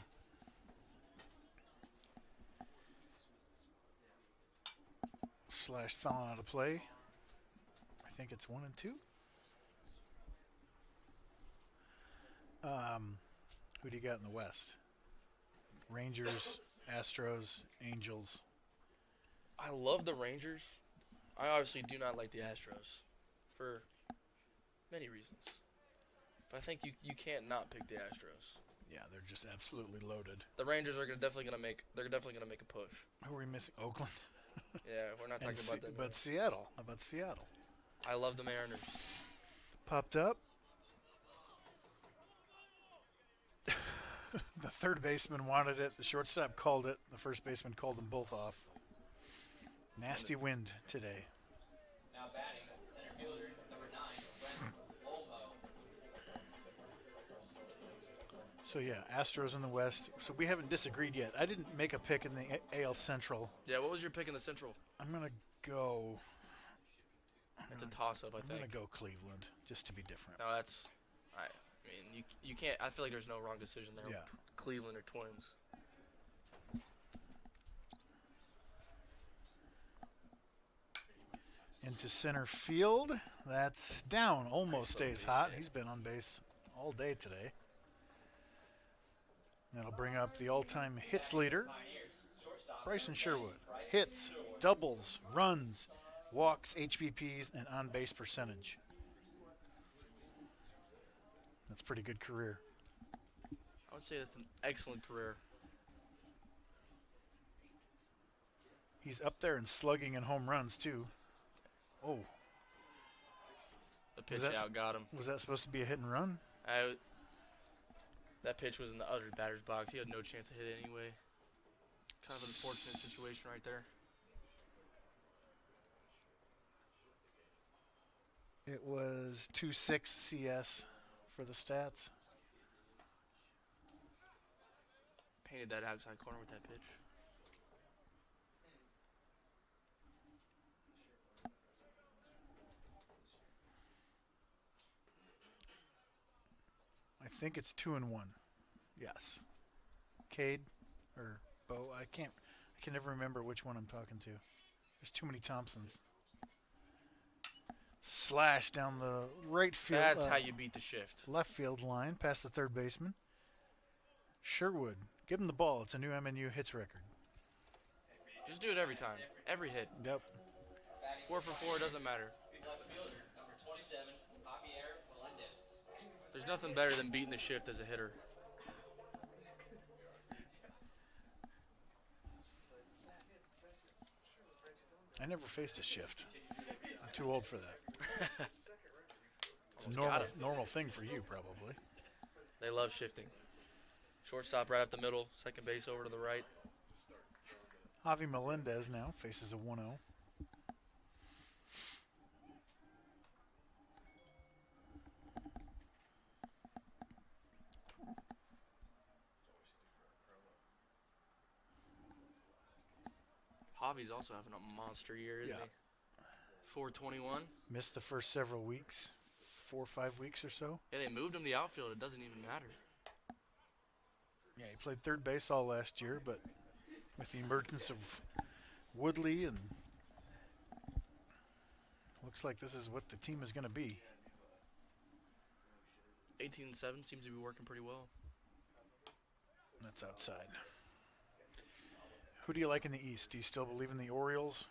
A: Slashed fouling out of play. I think it's 1 and 2. Who do you got in the West? Rangers, Astros, Angels.
C: I love the Rangers. I obviously do not like the Astros for many reasons. But I think you can't not pick the Astros.
A: Yeah, they're just absolutely loaded.
C: The Rangers are definitely gonna make a push.
A: Who are we missing? Oakland.
C: Yeah, we're not talking about them.
A: But Seattle. How about Seattle?
C: I love the Mariners.
A: Popped up. The third baseman wanted it. The shortstop called it. The first baseman called them both off. Nasty wind today.
B: Now batting. Center fielder number 9, Brent Olmo.
A: So, yeah, Astros in the West. So we haven't disagreed yet. I didn't make a pick in the AL Central.
C: Yeah, what was your pick in the Central?
A: I'm going to go...
C: It's a toss-up, I
A: I'm going
C: think.
A: to go Cleveland, just to be different.
C: No, that's... I mean, you can't... I feel like there's no wrong decision there.
A: Yeah.
C: Cleveland or Twins.
A: Into center field. That's down. Almost stays hot. He's been on base all day today. That'll bring up the all-time hits leader,
B: Pioneers. Shortstop.
A: Bryson Sherwood. Hits, doubles, runs, walks, HBPs, and on-base percentage. That's a pretty good career.
C: I would say that's an excellent career.
A: He's up there in slugging and home runs, too. Oh,
C: The pitch
A: that
C: out got him.
A: was that supposed to be a hit and run?
C: That pitch was in the other batter's box. He had no chance to hit it anyway. Kind of an unfortunate situation right there.
A: It was 2.6 CS for the stats.
C: Painted that outside corner with that pitch.
A: I think it's 2 and 1. Yes. Cade or Bo. I can never remember which one I'm talking to. There's too many Thompsons. Slash down the right field.
C: That's how you beat the shift.
A: Left field line past the third baseman. Sherwood. Give him the ball. It's a new MNU hits record.
C: Just do it every time. Every hit.
A: Yep.
C: 4 for 4, doesn't matter.
B: Left fielder number 27, Javier Melendez.
C: There's nothing better than beating the shift as a hitter.
A: I never faced a shift. I'm too old for that. It's a
C: Almost got
A: normal thing for you, probably.
C: They love shifting. Shortstop right up the middle. Second base over to the right.
A: Javi Melendez now faces a 1-0.
C: Javi's also having a monster year, isn't
A: Yeah.
C: he? 421.
A: Missed the first several weeks, 4 or 5 weeks or so.
C: Yeah, they moved him to the outfield. It doesn't even matter.
A: Yeah, he played third base all last year, but with the emergence of Woodley, and looks like this is what the team is going to be.
C: 18-7 seems to be working pretty well.
A: That's outside. Who do you like in the East? Do you still believe in the Orioles?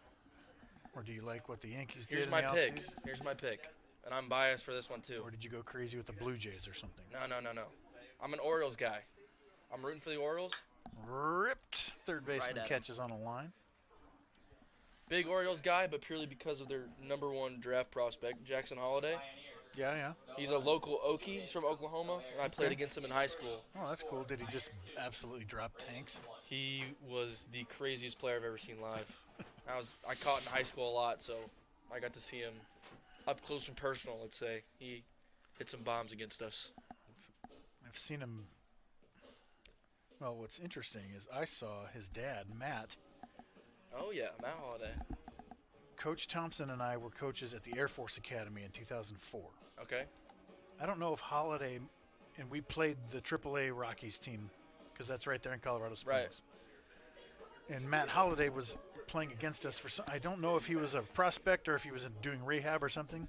A: Or do you like what the Yankees did
C: Here's
A: in
C: my
A: the
C: pick.
A: offseason?
C: Here's my pick. And I'm biased for this one, too.
A: Or did you go crazy with the Blue Jays or something?
C: No. I'm an Orioles guy. I'm rooting for the Orioles.
A: Ripped. Third baseman
C: Right at him.
A: catches on a line.
C: Big Orioles guy, but purely because of their #1 draft prospect, Jackson Holiday.
A: Yeah, yeah.
C: He's a local Okie. He's from Oklahoma, and I played against him in high school.
A: Oh, that's cool. Did he just absolutely drop tanks?
C: He was the craziest player I've ever seen live. I caught in high school a lot, so I got to see him up close and personal, let's say. He hit some bombs against us.
A: I've seen him. Well, what's interesting is I saw his dad, Matt.
C: Oh, yeah, Matt Holiday.
A: Coach Thompson and I were coaches at the Air Force Academy in 2004.
C: Okay.
A: I don't know if Holiday, and we played the AAA Rockies team, because that's right there in Colorado Springs.
C: Right.
A: And Matt Holiday was playing against us for some. I don't know if he was a prospect or if he was doing rehab or something.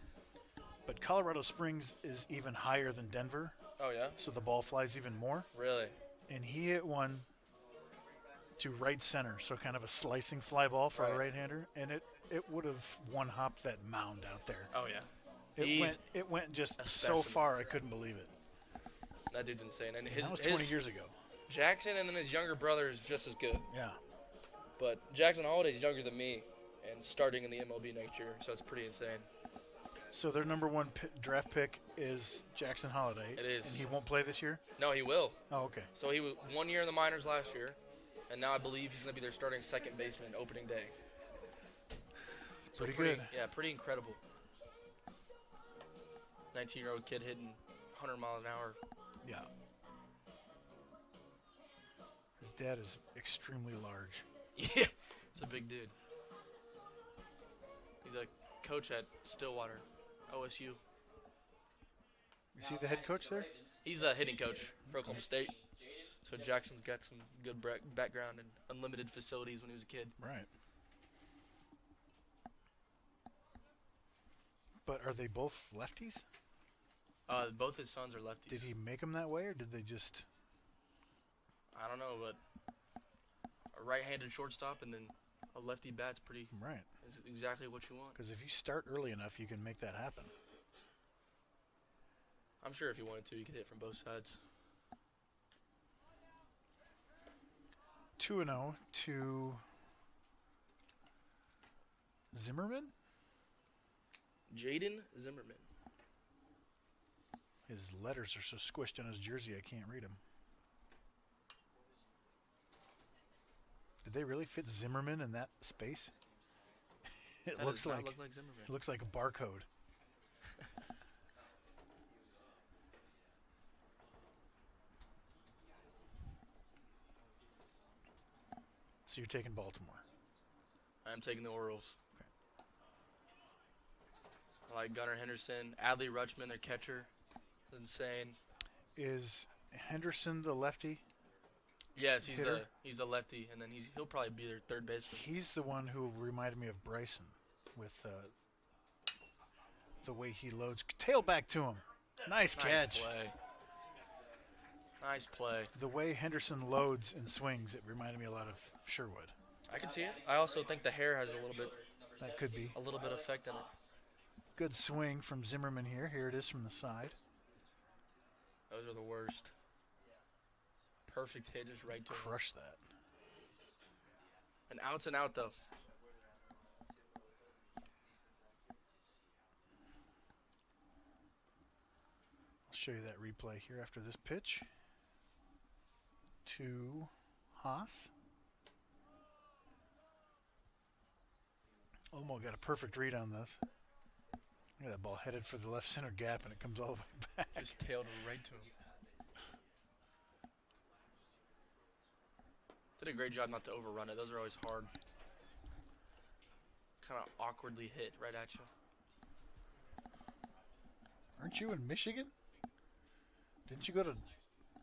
A: But Colorado Springs is even higher than Denver,
C: Oh, yeah?
A: so the ball flies even more.
C: Really?
A: And he hit one to right center, so kind of a slicing fly ball for a
C: Right.
A: right-hander, and it would have one-hopped that mound out there.
C: Oh, yeah.
A: It went just
C: a
A: so
C: specimen.
A: far I couldn't believe it.
C: That dude's insane. And
A: And
C: his,
A: that was 20
C: his
A: years ago.
C: Jackson and then his younger brother is just as good.
A: Yeah.
C: But Jackson Holiday's younger than me and starting in the MLB next year, so it's pretty insane.
A: So their #1 draft pick is Jackson Holiday.
C: It is.
A: And he won't play this year?
C: No, he will.
A: Oh, okay.
C: So he was 1 year in the minors last year, and now I believe he's going to be their starting second baseman opening day. So
A: Pretty good.
C: Yeah, pretty incredible. 19-year-old kid hitting 100 miles an hour.
A: Yeah. His dad is extremely large.
C: Yeah, it's a big dude. He's a coach at Stillwater, OSU.
A: You see the head coach there?
C: He's a hitting coach for Oklahoma State. So Jackson's got some good background and unlimited facilities when he was a kid.
A: Right. But are they both lefties?
C: Both his sons are lefties.
A: Did he make them that way, or did they just...
C: I don't know, but a right-handed shortstop and then a lefty bat's pretty
A: Right.
C: is exactly what you want.
A: Because if you start early enough, you can make that happen.
C: I'm sure if you wanted to, you could hit from both sides.
A: 2-0 to Zimmerman?
C: Jaden Zimmerman.
A: His letters are so squished on his jersey, I can't read them. Did they really fit Zimmerman in that space? It
C: That
A: looks
C: does not
A: like
C: look like Zimmerman.
A: it looks like a barcode. So you're taking Baltimore.
C: I'm taking the Orioles. I like Gunnar Henderson, Adley Rutschman, their catcher. Insane.
A: Is Henderson the lefty?
C: Yes,
A: Hitter?
C: he's a lefty, and then he'll probably be their third baseman.
A: He's the one who reminded me of Bryson with the way he loads. Tail back to him. Nice catch.
C: Nice play.
A: The way Henderson loads and swings, it reminded me a lot of Sherwood.
C: I can see it. I also think the hair has a little
A: That could be.
C: bit effect in it.
A: Good swing from Zimmerman here. Here it is from the side.
C: Those are the worst. Perfect hit, just right to him.
A: Crush that.
C: And outs and out though.
A: I'll show you that replay here after this pitch. To Haas. Olmo got a perfect read on this. Look at that ball headed for the left center gap, and it comes all the way back.
C: Just tailed right to him. Did a great job not to overrun it. Those are always hard. Kind of awkwardly hit right at you.
A: Aren't you in Michigan? Didn't you go to...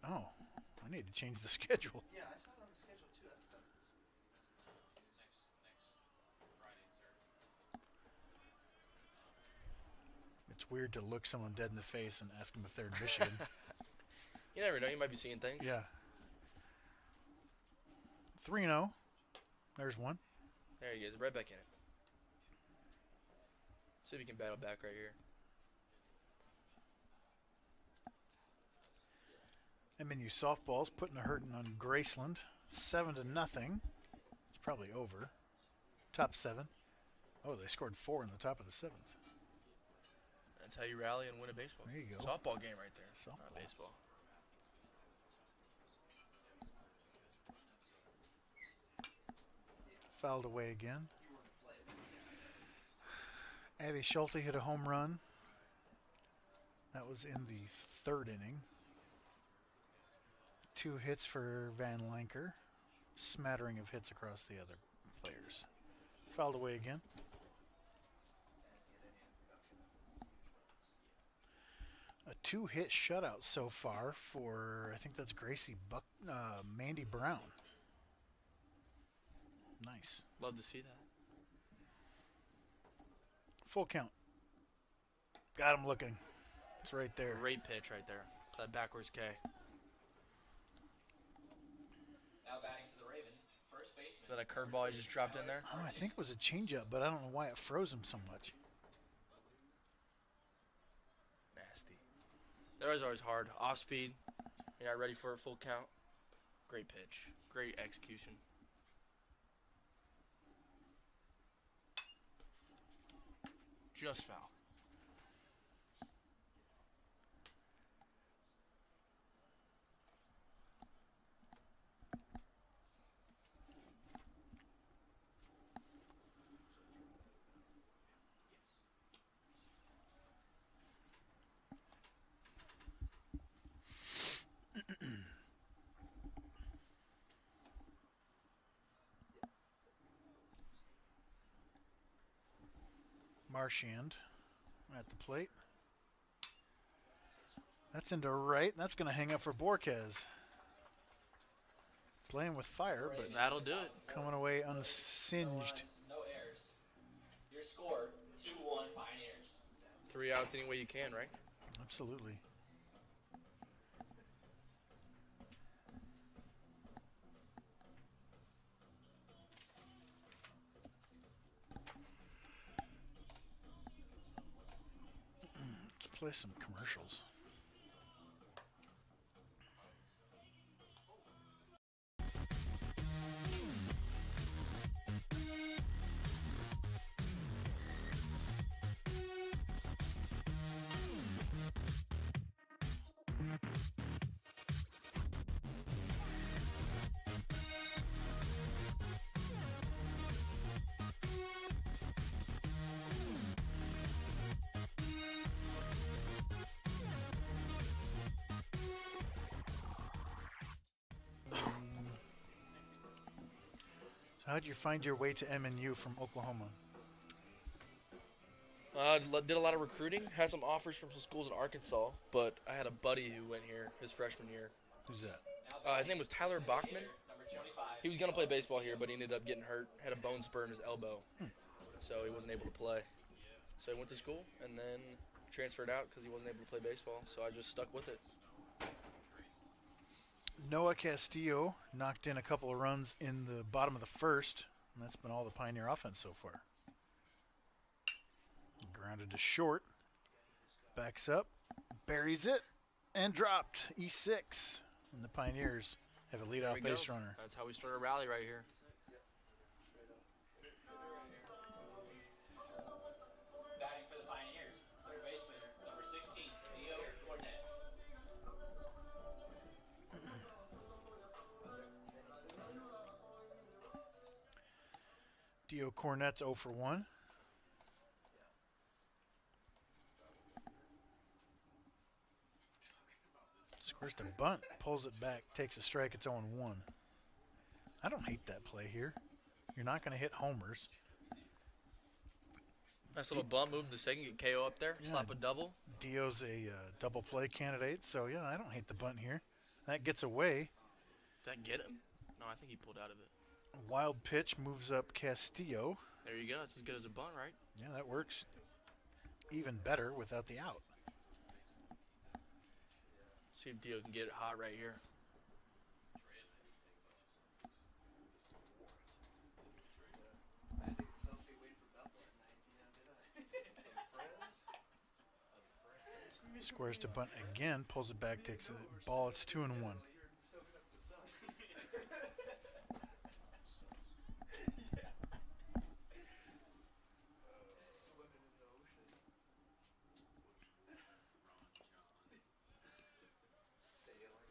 A: Oh, I need to change the schedule.
D: Yeah, I saw it on the schedule too. I thought this
A: It's weird to look someone dead in the face and ask them if they're in Michigan.
C: You never know. You might be seeing things.
A: Yeah. 3-0. There's one.
C: There he is. Right back in it. See if he can battle back right here.
A: MNU softball's putting a hurting on Graceland. 7-0. It's probably over. Top 7. Oh, they scored 4 in the top of the 7th.
C: That's how you rally and win a baseball.
A: There you go.
C: Softball game right there.
A: Softball.
C: Not baseball.
A: Fouled away again. Abby Schulte hit a home run. That was in the 3rd inning. 2 hits for Van Lanker. Smattering of hits across the other players. Fouled away again. A 2-hit shutout so far for, I think that's Mandy Brown. Nice.
C: Love to see that.
A: Full count. Got him looking. It's right there.
C: Great pitch right there. That backwards K.
B: Now batting for the Ravens, first baseman.
C: Is that a curveball he just dropped in there?
A: Oh, I think it was a changeup, but I don't know why it froze him so much.
C: Nasty. That was always hard. Off speed. You're not ready for a full count. Great pitch. Great execution. Just foul.
A: Marchand at the plate. That's into right. That's going to hang up for Borquez. Playing with fire, but
C: That'll do it.
A: coming away
B: No
A: unsinged.
B: runs, no errors. Your score, 2-1 Pioneers.
C: 3 outs any way you can, right?
A: Absolutely. Let's play some commercials. So how'd you find your way to MNU from Oklahoma?
C: Did a lot of recruiting. Had some offers from some schools in Arkansas, but I had a buddy who went here his freshman year.
A: Who's that?
C: His name was Tyler Bachman.
B: Number 25.
C: He was gonna play baseball here, but he ended up getting hurt. Had a bone spur in his elbow, so he wasn't able to play. So he went to school and then transferred out because he wasn't able to play baseball. So I just stuck with it.
A: Noah Castillo knocked in a couple of runs in the bottom of the 1st, and that's been all the Pioneer offense so far. Grounded to short, backs up, buries it, and dropped. E6, and the Pioneers have a
C: There we
A: leadoff
C: go.
A: base runner.
C: That's how we start a rally right here.
B: Batting for the Pioneers, third baseman, number 16, Dio Cornet.
A: Dio Cornet's 0 for 1. Squares to bunt, pulls it back, takes a strike. It's 0-1. I don't hate that play here. You're not going to hit homers.
C: Nice little bump move to second, get KO up there,
A: Yeah.
C: slap a double.
A: Dio's a double play candidate, so yeah, I don't hate the bunt here. That gets away.
C: Did that get him? No, I think he pulled out of it.
A: Wild pitch moves up Castillo.
C: There you go. That's as good as a bunt, right?
A: Yeah, that works even better without the out.
C: See if Dio can get it hot right here.
A: Squares to bunt again, pulls it back, takes a ball. It's 2-1.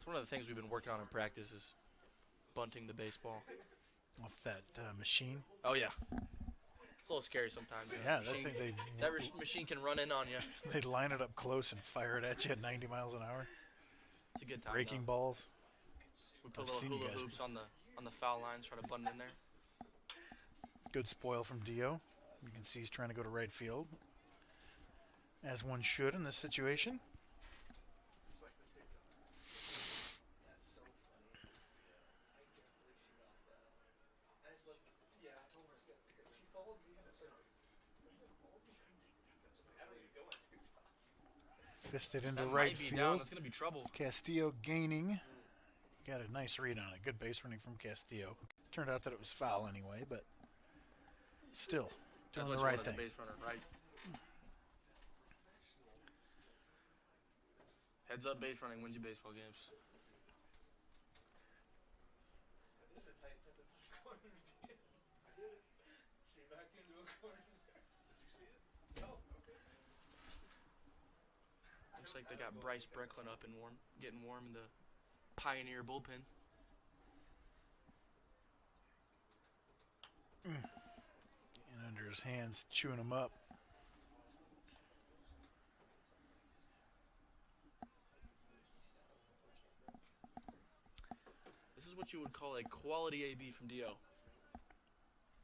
C: It's one of the things we've been working on in practice is bunting the baseball.
A: Off that machine.
C: Oh, yeah. It's a little scary sometimes.
A: Yeah,
C: Machine-
A: that thing
C: machine can run in on you.
A: they line it up close and fire it at you at 90 miles an hour.
C: It's a good time.
A: Breaking
C: though.
A: balls.
C: We put
A: I've
C: little
A: seen you
C: hula
A: guys
C: hoops on the foul lines, try to button in there.
A: Good spoil from Dio. You can see he's trying to go to right field, as one should in this situation. Fisted into
C: That
A: right
C: might be
A: field.
C: down. That's going to be trouble.
A: Castillo gaining. Got a nice read on it. Good base running from Castillo. Turned out that it was foul anyway, but still doing
C: That's
A: the
C: what you
A: right
C: want as
A: thing.
C: a base runner, right? Heads up, base running wins you baseball games. Looks like they got Bryce Brecklin up and getting warm in the Pioneer bullpen.
A: And under his hands, chewing him up.
C: This is what you would call a quality AB from Dio.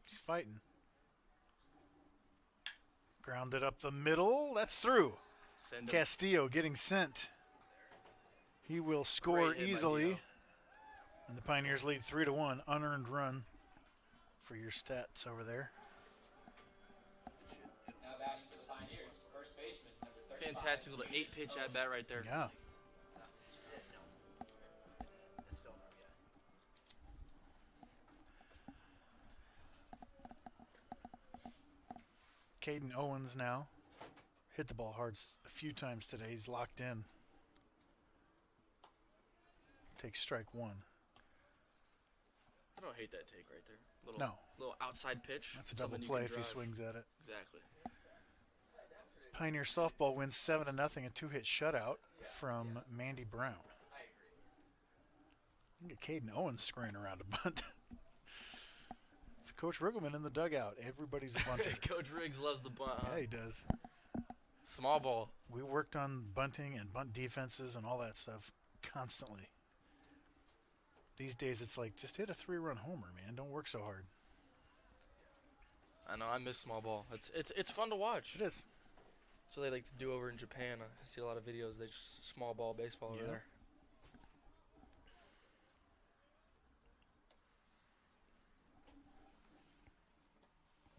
A: He's fighting. Grounded up the middle. That's through.
C: Send him.
A: Castillo getting sent. He will score
C: Great hit by
A: easily.
C: Dio.
A: And the Pioneers lead 3-1. Unearned run for your stats over there.
B: Now batting for the Pioneers, first baseman, number 35.
C: Fantastic little 8-pitch at bat right there.
A: Yeah.
D: It's still not yet.
A: Caden Owens now. Hit the ball hard a few times today. He's locked in. Takes strike one.
C: I don't hate that take right there. Little outside pitch.
A: That's a double
C: something you
A: play
C: can
A: if he
C: drive.
A: swings at it.
C: Exactly.
A: Pioneer softball wins 7-0. A two-hit shutout from Mandy Brown. Look at Caden Owens scurrying around a bunt. Coach Riggleman in the dugout. Everybody's a bunter.
C: Coach Riggs loves the bunt. Huh?
A: Yeah, he does.
C: Small ball.
A: We worked on bunting and bunt defenses and all that stuff constantly. These days it's like, just hit a 3-run homer, man. Don't work so hard.
C: I know, I miss small ball. It's fun to watch.
A: It is.
C: That's what they like to do over in Japan. I see a lot of videos. They just small ball baseball over
A: Yeah.
C: there.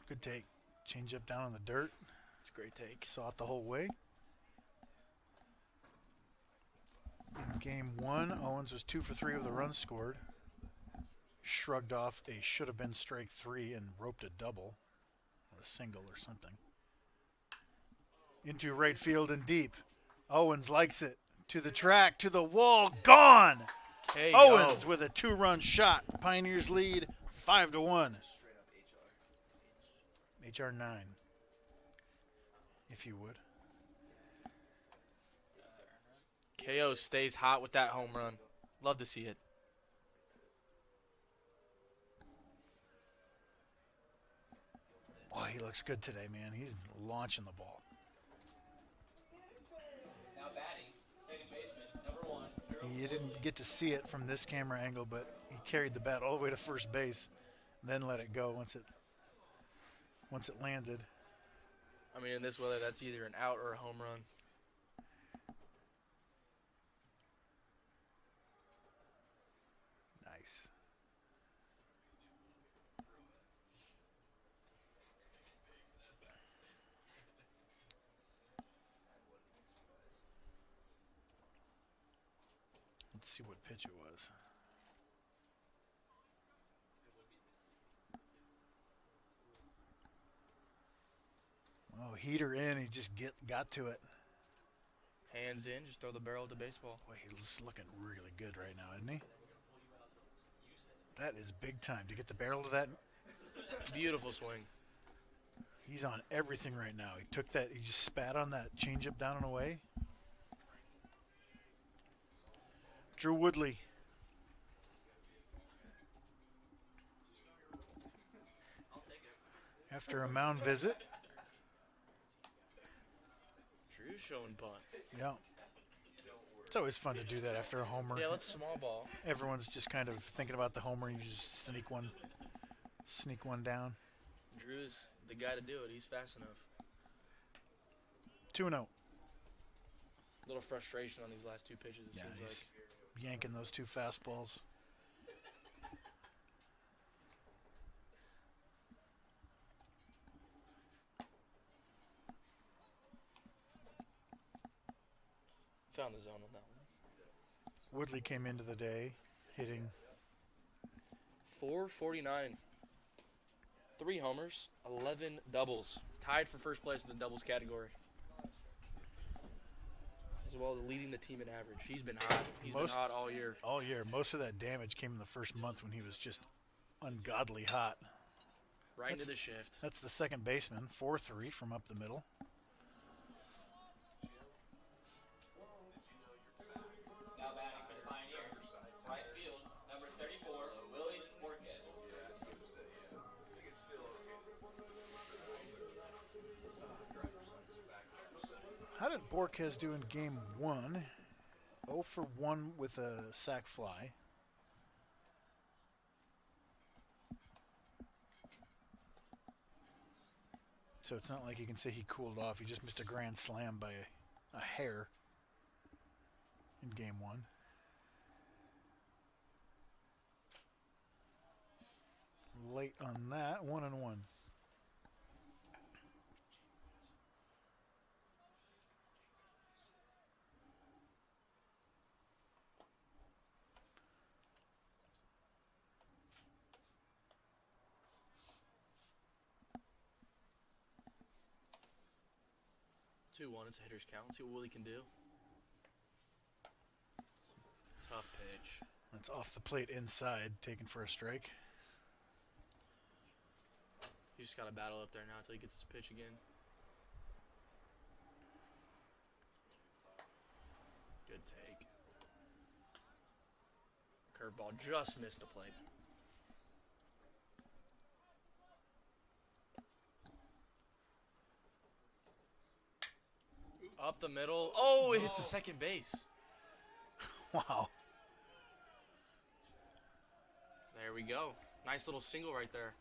A: Good take. Change up down on the dirt.
C: It's a great take.
A: Saw it the whole way. In game one, Owens was 2 for 3 with a run scored. Shrugged off a should have been strike 3 and roped a double or a single or something. Into right field and deep. Owens likes it. To the track, to the wall, gone!
C: Hey,
A: Owens with a 2-run shot. Pioneers lead 5-1.
D: Straight up HR.
A: HR9, if you would.
C: KO stays hot with that home run. Love to see it.
A: Boy, he looks good today, man. He's launching the ball.
B: Now batting, second baseman, number 1.
A: You didn't get to see it from this camera angle, but he carried the bat all the way to first base, then let it go once it landed.
C: I mean, in this weather, that's either an out or a home run.
A: Nice. Let's see what pitch it was. Oh, heater in. He just got to it.
C: Hands in, just throw the barrel of the baseball.
A: Boy, he's looking really good right now, isn't he? That is big time. To get the barrel to that,
C: Beautiful swing.
A: he's on everything right now. He took that, he just spat on that changeup down and away. Drew Woodley.
D: I'll take it.
A: After a mound visit.
C: Drew's showing bunt.
A: Yeah. It's always fun to do that after a homer.
C: Yeah, let's small ball.
A: Everyone's just kind of thinking about the homer, and you just sneak one down.
C: Drew's the guy to do it. He's fast enough.
A: 2-0.
C: Little frustration on these last two pitches, it
A: Yeah,
C: seems
A: he's
C: like.
A: yanking those two fastballs.
C: Found the zone on that one.
A: Woodley came into the day hitting
C: 449. 3 homers, 11 doubles. Tied for first place in the doubles category. As well as leading the team in average. He's been hot. He's been hot all year.
A: all year. Most of that damage came in the first month when he was just ungodly hot.
C: Right into the shift.
A: That's the second baseman, 4-3 from up the middle.
B: Now batting for the Pioneers. Right field, number 34, Willie Borges.
A: How did Borges do in game 1? 0 for 1 with a sac fly. So it's not like you can say he cooled off. He just missed a grand slam by a hair in game 1. Late on that, 1-1.
C: Two one. It's a hitter's count. See what Willie can do. Tough pitch.
A: That's off the plate inside, taken for a strike.
C: He just got to battle up there now until he gets his pitch again. Good take. Curveball just missed the plate. Up the middle. Oh, it hits the second base.
A: Wow.
C: There we go. Nice little single right there.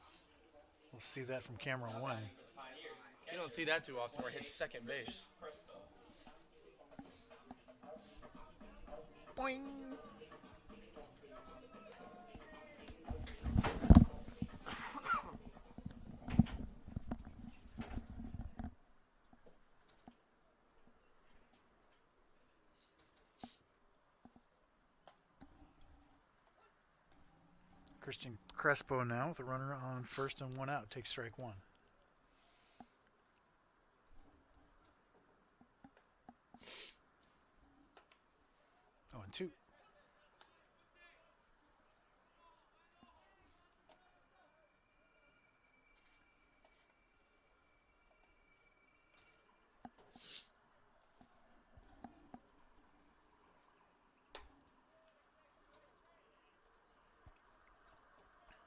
A: We'll see that from camera 1.
C: You don't see that too often where it hits second base.
A: Boing. Christian Crespo now with a runner on first and 1 out. Takes strike 1. Oh, and 2.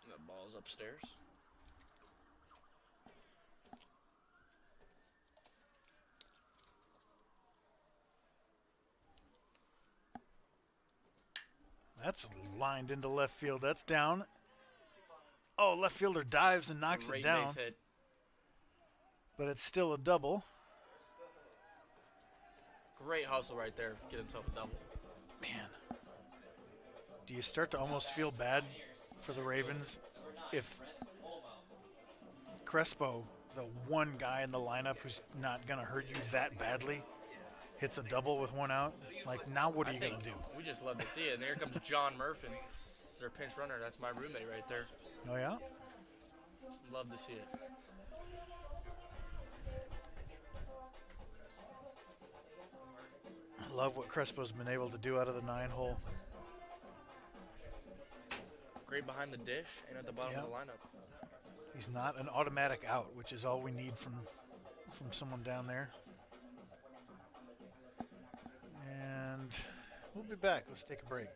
C: The ball's upstairs.
A: That's lined into left field. That's down. Oh, left fielder dives and knocks
C: Great
A: it down.
C: base hit.
A: But it's still a double.
C: Great hustle right there. Get himself a double.
A: Man. Do you start to almost feel bad for the Ravens if Crespo, the one guy in the lineup who's not going to hurt you that badly, hits a double with 1 out? Like, now what are you going to do?
C: We just love to see it. And here comes John Murphy. He's our pinch runner. That's my roommate right there.
A: Oh, yeah?
C: Love to see it.
A: Love what Crespo's been able to do out of the 9-hole.
C: Great behind the dish and at the bottom
A: Yeah.
C: of the lineup.
A: He's not an automatic out, which is all we need from someone down there. And we'll be back. Let's take a break.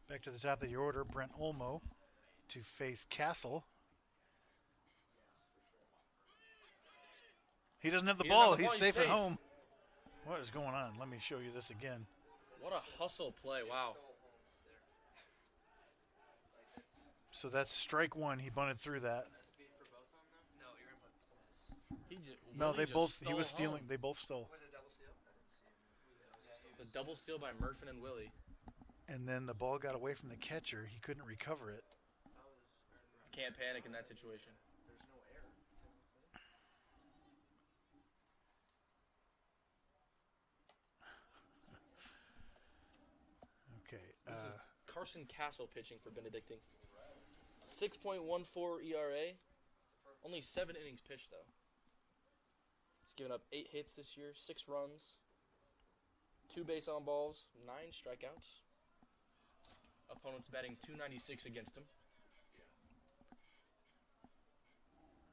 A: Back to the top of the order, Brent Olmo to face Castle. He doesn't have the ball. He's safe at home. What is going on? Let me show you this again.
C: What a hustle play. Wow.
A: So that's strike one. He bunted through that.
D: No, you're in plus.
A: No,
C: Willie
A: they both.
C: just
A: He was
C: stole
A: stealing.
C: home.
A: They both stole.
D: Was it a double steal? I didn't see him.
C: The double steal by Murphin and Willie.
A: And then the ball got away from the catcher. He couldn't recover it.
C: Can't panic in that situation.
D: There's no air.
A: Okay.
C: This is Carson Castle pitching for Benedictine. 6.14 ERA. Only 7 innings pitched, though. He's given up 8 hits this year, 6 runs, 2 base on balls, 9 strikeouts. Opponents batting .296 against him.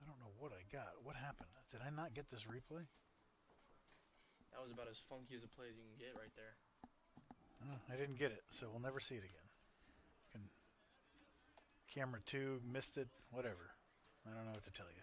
A: I don't know what I got. What happened? Did I not get this replay?
C: That was about as funky as a play as you can get right there.
A: Oh, I didn't get it, so we'll never see it again. Camera 2 missed it. Whatever. I don't know what to tell you.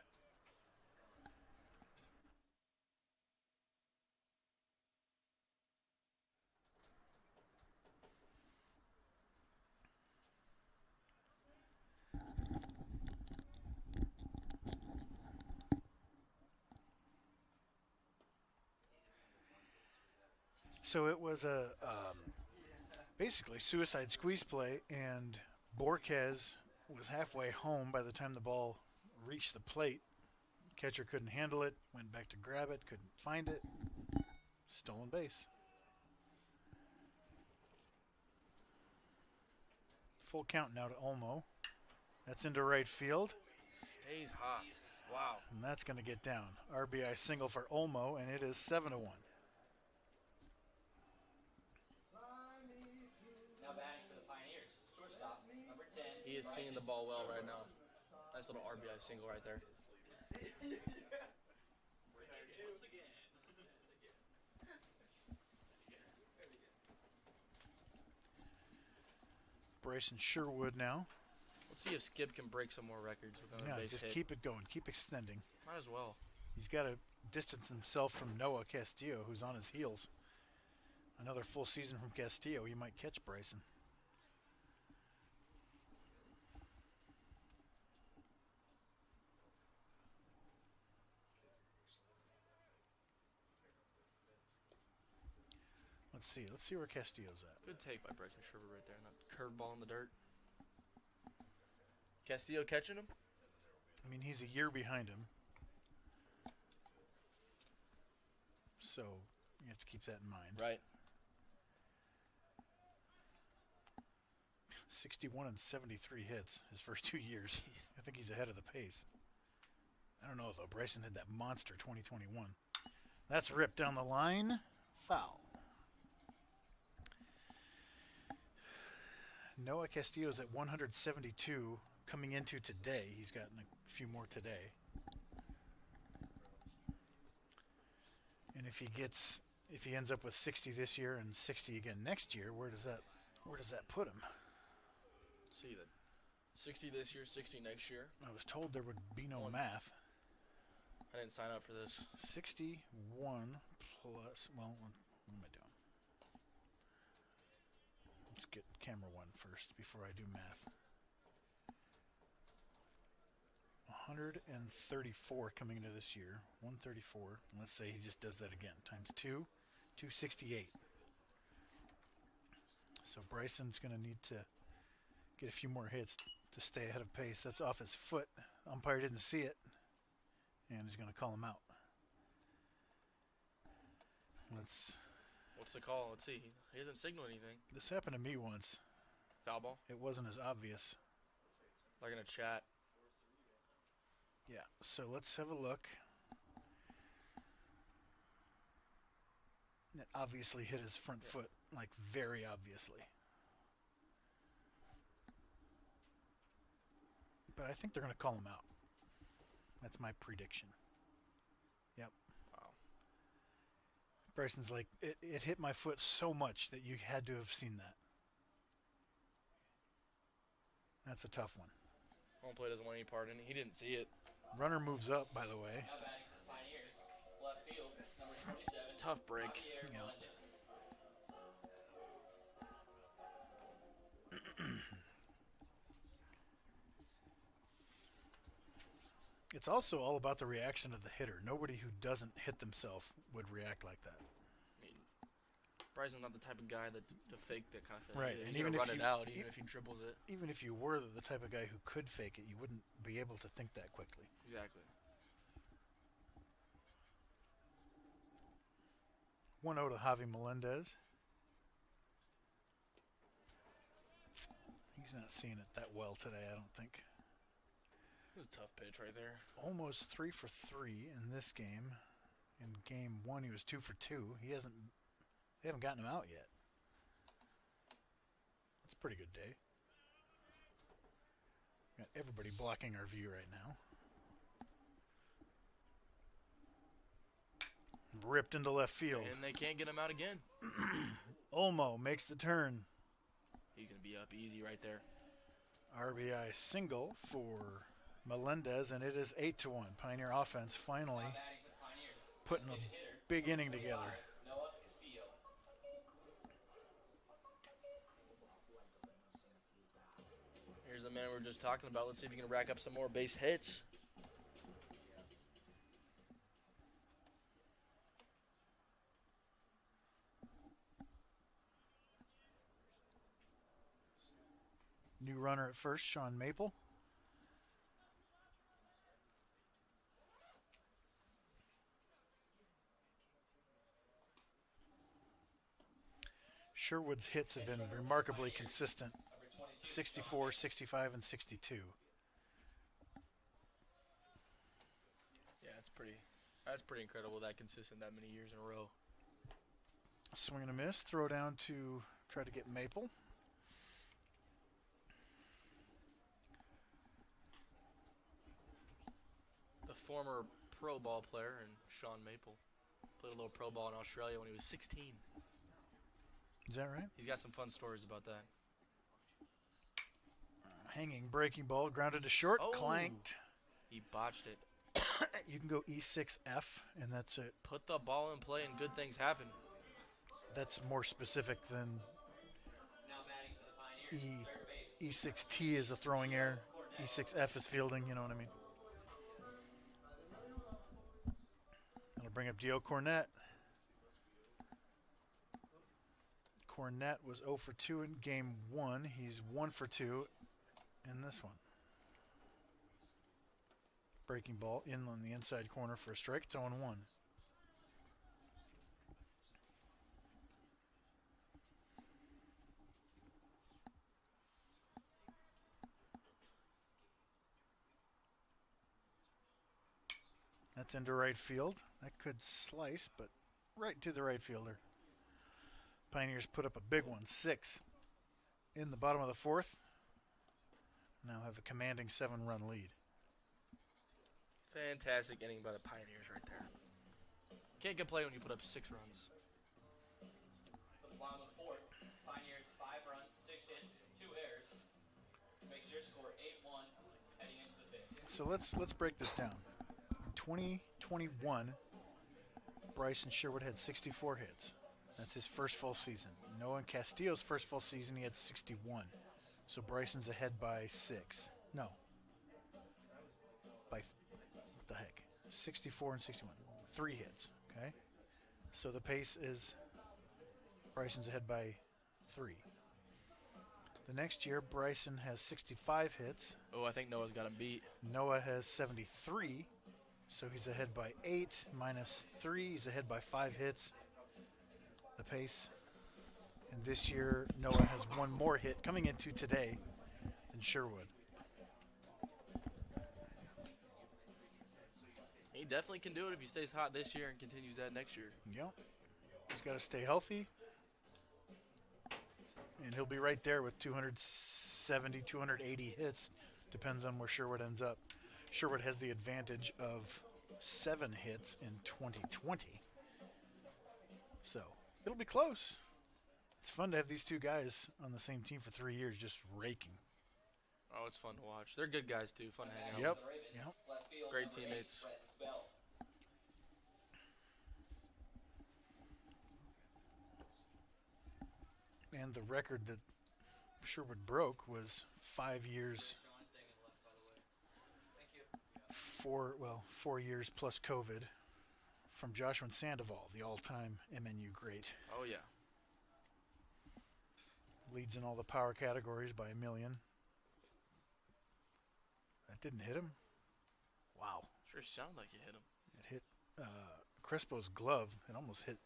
A: So it was a basically suicide squeeze play, and Borquez was halfway home by the time the ball reached the plate. Catcher couldn't handle it, went back to grab it, couldn't find it. Stolen base. Full count now to Olmo. That's into right field,
C: Stays hot. Wow.
A: and that's going to get down. RBI single for Olmo, and it is 7-1.
B: Now batting for the Pioneers, shortstop, number 10.
C: He is seeing the ball well right now. Nice little RBI single right there.
A: Bryson Sherwood now.
C: Let's see if Skip can break some more records with another
A: Yeah,
C: base
A: just
C: hit.
A: keep it going. Keep extending.
C: Might as well.
A: He's got to distance himself from Noah Castillo, who's on his heels. Another full season from Castillo, he might catch Bryson. Let's see. Let's see where Castillo's at.
C: Good take by Bryson Sherwood right there. That curveball in the dirt. Castillo catching him?
A: I mean, he's a year behind him. So you have to keep that in mind.
C: Right.
A: 61 and 73 hits his first 2 years. I think he's ahead of the pace. I don't know, though. Bryson had that monster 2021. That's ripped down the line. Foul. Noah Castillo's at 172 coming into today. He's gotten a few more today. And if he ends up with 60 this year and 60 again next year, where does that put him?
C: See that. 60 this year, 60 next year.
A: I was told there would be no math.
C: I didn't sign up for this.
A: 61 plus, well, what am I doing? Let's get camera 1 first before I do math. 134 coming into this year. 134. Let's say he just does that again. Times 2, 268. So Bryson's going to need to get a few more hits to stay ahead of pace. That's off his foot. Umpire didn't see it, and he's going to call him out.
C: What's the call? Let's see. He hasn't signaled anything.
A: This happened to me once.
C: Foul ball?
A: It wasn't as obvious.
C: Like in a chat.
A: Yeah, so let's have a look. It obviously hit his front foot, like very obviously. But I think they're going to call him out. That's my prediction. Yep.
C: Wow.
A: Bryson's like, it hit my foot so much that you had to have seen that. That's a tough one.
C: Home plate doesn't want any part in it. He didn't see it.
A: Runner moves up, by the way.
B: Now batting for the Pioneers, left field, number 27.
C: Tough break.
B: Javier
A: Yeah.
B: Melendez.
A: It's also all about the reaction of the hitter. Nobody who doesn't hit themselves would react like that.
C: I mean, Bryson's not the type of guy to fake that kind of thing.
A: Right,
C: He's
A: and
C: gonna
A: even if
C: run it
A: you-
C: out, even if he dribbles it.
A: Even if you were the type of guy who could fake it, you wouldn't be able to think that quickly.
C: Exactly.
A: 1-0 to Javi Melendez. He's not seeing it that well today, I don't think.
C: It was a tough pitch right there.
A: Almost 3 for 3 in this game. In game 1, he was 2 for 2. They haven't gotten him out yet. That's a pretty good day. Got everybody blocking our view right now. Ripped into left field.
C: And they can't get him out again.
A: Olmo makes the turn.
C: He's going to be up easy right there.
A: RBI single for Melendez, and it is 8-1. Pioneer offense finally
B: Now batting for the Pioneers,
A: putting a
B: left-handed hitter,
A: big inning together.
B: Noah Castillo.
C: Here's the man we were just talking about. Let's see if he can rack up some more base hits.
A: New runner at first, Sean Maple. Sherwood's hits have been remarkably consistent. 64, 65, and 62.
C: Yeah, that's pretty incredible, that consistent that many years in a row.
A: Swing and a miss. Throw down to try to get Maple.
C: The former pro ball player and Sean Maple played a little pro ball in Australia when he was 16.
A: Is that right?
C: He's got some fun stories about that.
A: Hanging breaking ball, grounded to short,
C: Oh.
A: clanked.
C: He botched it.
A: You can go E6F, and that's it.
C: Put the ball in play and good things happen.
A: That's more specific than
B: Now batting for the Pioneers, third base.
A: E6T is a throwing error. E6F is fielding, you know what I mean? That'll bring up Dio Cornette. Cornette was 0 for 2 in game 1. He's 1 for 2 in this one. Breaking ball in on the inside corner for a strike. It's 0-1. That's into right field. That could slice, but right to the right fielder. Pioneers put up a big one, 6 in the bottom of the 4th. Now have a commanding 7-run lead.
C: Fantastic inning by the Pioneers right there. Can't complain when you put up 6 runs.
B: The bottom of the 4th, Pioneers 5 runs, 6 hits, 2 errors. Makes your score 8-1 heading into the 5th.
A: So let's break this down. In 2021, Bryson Sherwood had 64 hits. That's his first full season. Noah Castillo's first full season, he had 61. So Bryson's ahead by 6. No. By, what the heck? 64 and 61. 3 hits, okay? So the pace is Bryson's ahead by 3. The next year, Bryson has 65 hits.
C: Oh, I think Noah's got him beat.
A: Noah has 73, so he's ahead by 8 minus 3. He's ahead by 5 hits. The pace. And this year, Noah has 1 more hit coming into today than Sherwood.
C: He definitely can do it if he stays hot this year and continues that next year.
A: Yep. He's got to stay healthy. And he'll be right there with 270, 280 hits. Depends on where Sherwood ends up. Sherwood has the advantage of 7 hits in 2020. So it'll be close. It's fun to have these two guys on the same team for 3 years just raking.
C: Oh, it's fun to watch. They're good guys too. Fun to hang out
A: Yep.
C: with.
B: The Ravens,
A: Yep.
B: left field,
C: Great
B: number 8,
C: teammates.
B: Brett Spell.
A: And the record that Sherwood broke was 5 years,
D: Sean staying in left, by the way. Thank you.
A: 4 years plus COVID from Joshua Sandoval, the all-time MNU great.
C: Oh yeah.
A: Leads in all the power categories by a million. That didn't hit him. Wow.
C: Sure sounded like you hit him.
A: It hit Crespo's glove. It almost hit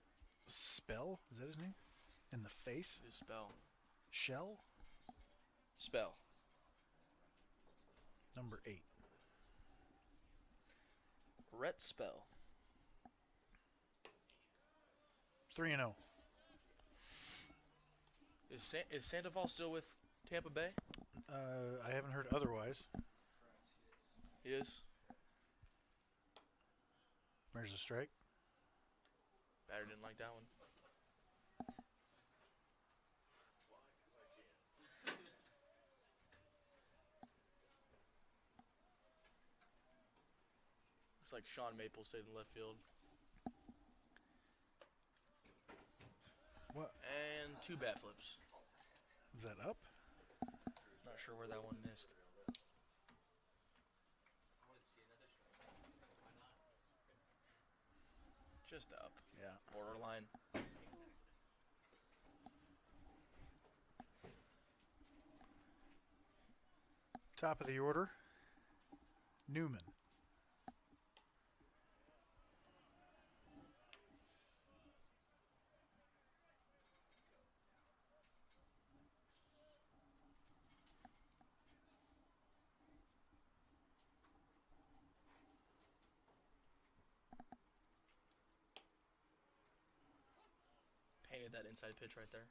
A: Spell. Is that his name? In the face.
C: His spell.
A: Shell.
C: Spell.
A: Number 8.
C: Rhett Spell.
A: 3-0.
C: Is Sandoval still with Tampa Bay?
A: I haven't heard otherwise.
C: He is.
A: There's a strike.
C: Batter didn't like that one. Looks like Sean Maple stayed in left field.
A: What?
C: And 2 bat flips.
A: Is that up?
C: Not sure where that one missed. Just up.
A: Yeah.
C: Borderline.
A: Top of the order. Newman.
C: Painted that inside pitch right there.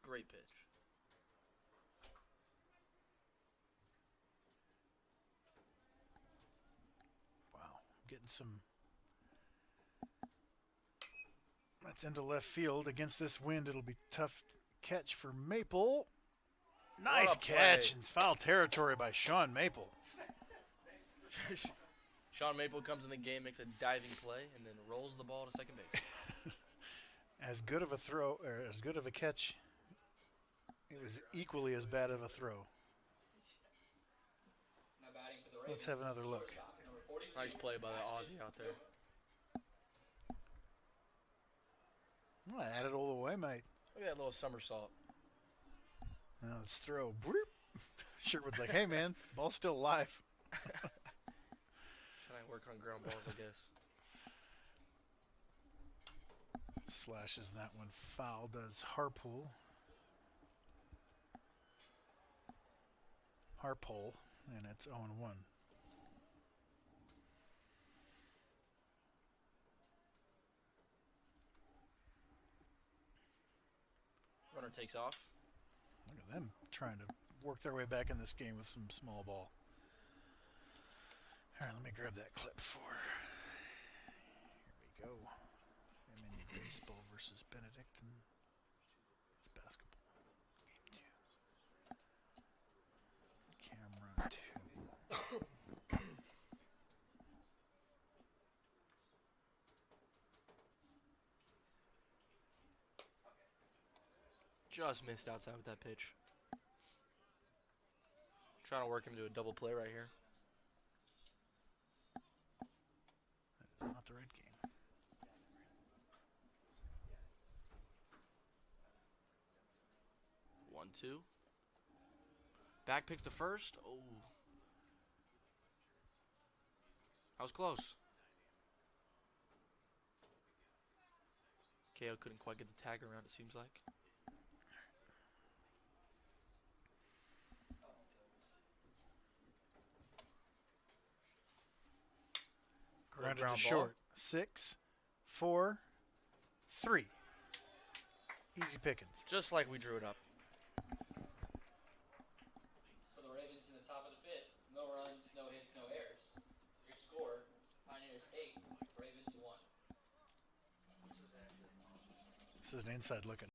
C: Great pitch.
A: Wow. Getting some. That's into left field. Against this wind, it'll be tough catch for Maple. Nice
C: a
A: catch
C: play.
A: in foul territory by Sean Maple.
C: Sean Maple comes in the game, makes a diving play, and then rolls the ball to second base.
A: As good of a throw, or as good of a catch, it was equally as bad of a throw.
B: Now batting for the Ravens.
A: Let's have another look.
B: Shortstop, number 42,
C: Nice play by the Aussie out there.
A: Well, I added all the way, mate.
C: Look at that little somersault.
A: Now let's throw. Boop. Sherwood's like, hey, man, ball's still alive.
C: Trying to work on ground balls, I guess.
A: Slashes that one foul. Does Harpole. Harpole, and it's 0-1.
C: Runner takes off.
A: Look at them trying to work their way back in this game with some small ball. All right, let me grab that clip for. Here we go. MNU baseball versus Benedictine. It's basketball. Game 2. Camera 2.
C: Just missed outside with that pitch. Trying to work him to a double play right here.
A: That is not the right game.
C: One, two. Back picks the first. Oh. That was close. KO couldn't quite get the tag around, it seems like.
A: Grounded to
C: ground ball.
A: short. 6, 4, 3. Easy pickings.
C: Just like we drew it up.
B: So the Ravens in the top of the 5th. No runs, no hits, no errors. Your score, Pioneers 8, Ravens 1.
A: This is an inside look at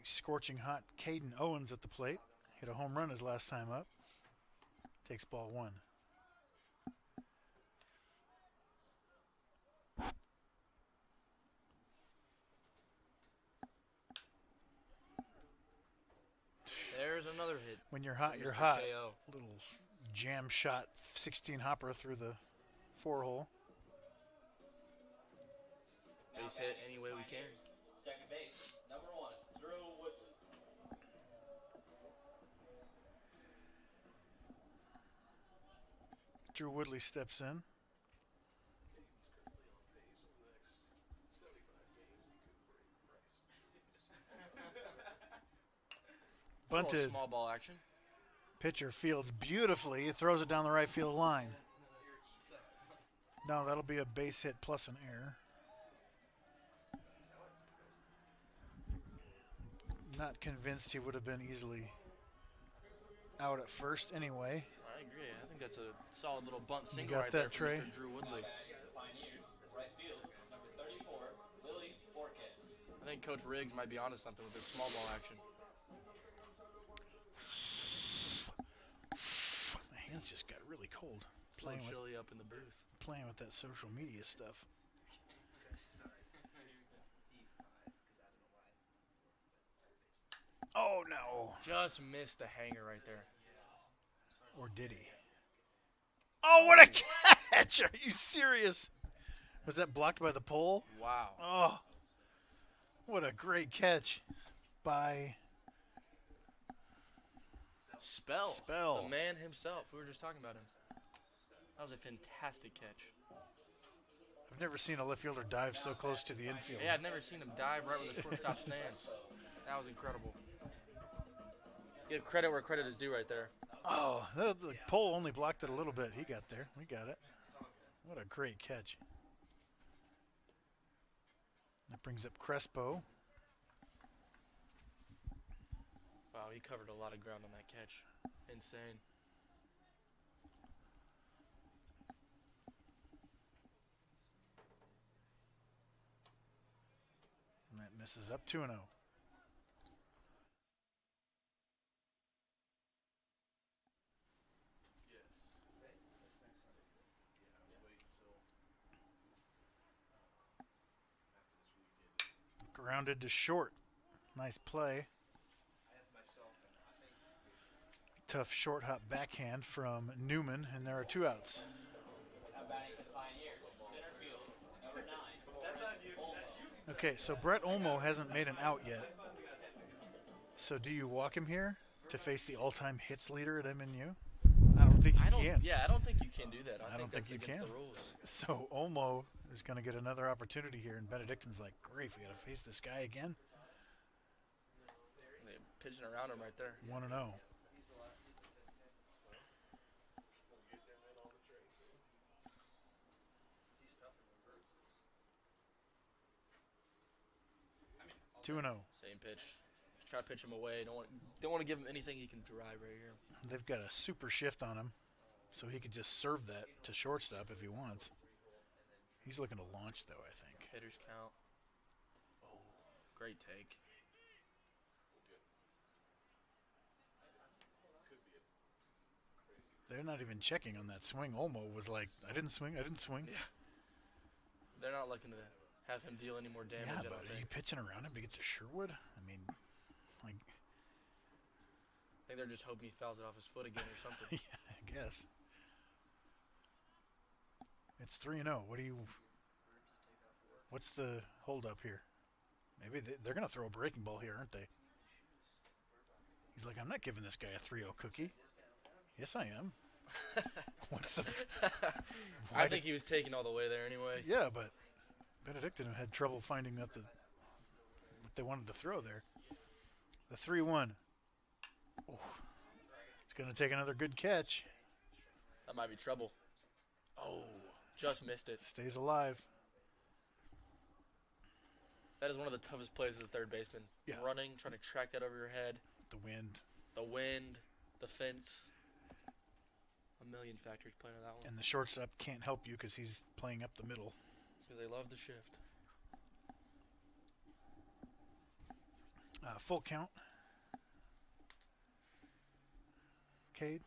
A: scorching hot Caden Owens at the plate. Hit a home run his last time up. Takes ball 1.
C: There's another hit.
A: When you're hot,
C: from
A: you're
C: Mr.
A: hot.
C: KO.
A: Little jam shot 16 hopper through the 4-hole.
C: Base hit any way we can.
B: Second base, number 1, Drew Woodley.
A: Drew Woodley steps in. Bunted.
C: Small ball action.
A: Pitcher fields beautifully. He throws it down the right field line. No, that'll be a base hit plus an error. Not convinced he would have been easily out at first anyway.
C: I agree. I think that's a solid little bunt single
A: got
C: right
A: that,
C: there from
A: Trey?
C: Mr. Drew Woodley.
B: Pioneers, right field, number 34, Lily Borges.
C: I think Coach Riggs might be onto something with this small ball action.
A: My hands just got really cold.
C: It's a little chilly up in the booth.
A: Playing with that social media stuff. Oh no.
C: Just missed the hanger right there.
A: Or did he? Oh, what a catch! Are you serious? Was that blocked by the pole?
C: Wow.
A: Oh, what a great catch by
C: Spell.
A: Spell.
C: The man himself. We were just talking about him. That was a fantastic catch.
A: I've never seen a left fielder dive so close to the infield.
C: Yeah, I've never seen him dive right where the shortstop stands. That was incredible. Give credit where credit is due right there.
A: Oh, the pole only blocked it a little bit. He got there. We got it. What a great catch. That brings up Crespo.
C: Wow, he covered a lot of ground on that catch. Insane.
A: And that misses up 2-0. Grounded to short. Nice play. Tough short hop backhand from Newman, and there are 2 outs.
B: Now batting for the Pioneers, center field, number 9.
A: Okay, so Brett Olmo hasn't made an out yet. So do you walk him here to face the all-time hits leader at MNU? I don't think you can.
C: Yeah, I don't think you can do that. I think
A: think
C: that's
A: you
C: against
A: can.
C: the rules.
A: So Olmo is going to get another opportunity here, and Benedictine's like, great, we got to face this guy again.
C: They're pitching around him right there.
A: 1-0. Two and 0.
C: Same pitch. Just try to pitch him away. Don't want to give him anything he can drive right here.
A: They've got a super shift on him, so he could just serve that to shortstop if he wants. He's looking to launch, though, I think.
C: Hitters count. Oh, great take.
A: They're not even checking on that swing. Olmo was like, I didn't swing.
C: Yeah. They're not looking to have him deal any more damage.
A: Yeah,
C: I
A: but
C: don't
A: are you
C: think.
A: pitching around him to get to Sherwood? I mean, like,
C: I think they're just hoping he fouls it off his foot again or something.
A: yeah, I guess. It's 3-0. What's the hold up here? Maybe they're going to throw a breaking ball here, aren't they? He's like, I'm not giving this guy a 3-0 cookie. Yes, I am. What's the...
C: I think he was taking all the way there anyway.
A: Yeah, but Benedictine had trouble finding what they wanted to throw there. The 3-1. Oh, it's going to take another good catch.
C: That might be trouble.
A: Oh,
C: Just missed it.
A: stays alive.
C: That is one of the toughest plays as a third baseman.
A: Yeah.
C: Running, trying to track that over your head.
A: The wind.
C: The wind, the fence. A million factors playing on that one.
A: And the shortstop can't help you because he's playing up the middle.
C: Because they love the shift.
A: Full count. Cade.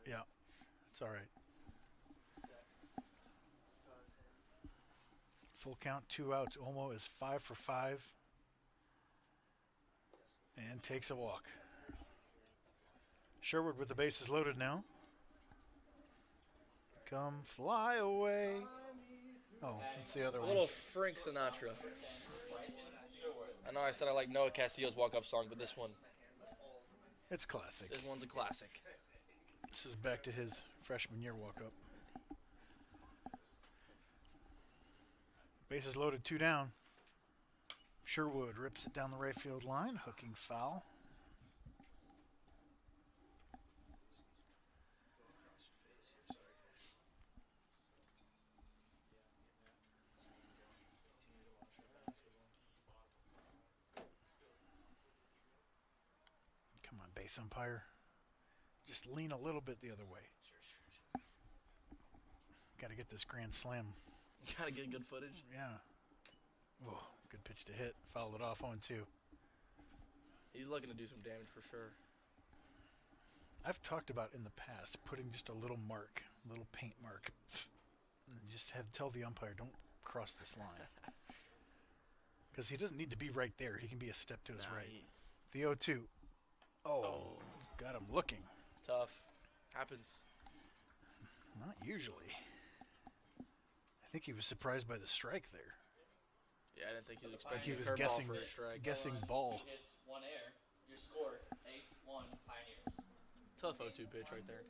A: Yeah, it's all right. Full count, 2 outs. Olmo is 5 for 5 and takes a walk. Sherwood with the bases loaded now. Come fly away. Oh, that's the other
C: A
A: one.
C: little Frank Sinatra. I know I said I like Noah Castillo's walk-up song, but this one's a classic.
A: This is back to his freshman year walk-up. Bases loaded, 2 down. Sherwood rips it down the right field line, hooking foul. Come on, base umpire. Just lean a little bit the other way. Got to get this grand slam.
C: Gotta get good footage.
A: Yeah. Oh, good pitch to hit. Fouled it off 0-2.
C: He's looking to do some damage for sure.
A: I've talked about in the past putting just a little mark, a little paint mark, and just tell the umpire, don't cross this line. Because he doesn't need to be right there. He can be a step to his right. The 0-2. Oh, got him looking.
C: Tough. Happens.
A: Not usually. I think he was surprised by the strike there.
C: Yeah, I didn't think he was
A: Like
C: expecting
A: he was
C: a
A: guessing,
C: for a strike.
A: guessing ball.
B: Hits, 1 error. Your score, 8-1 Pioneers.
C: Tough 0-2 pitch right there.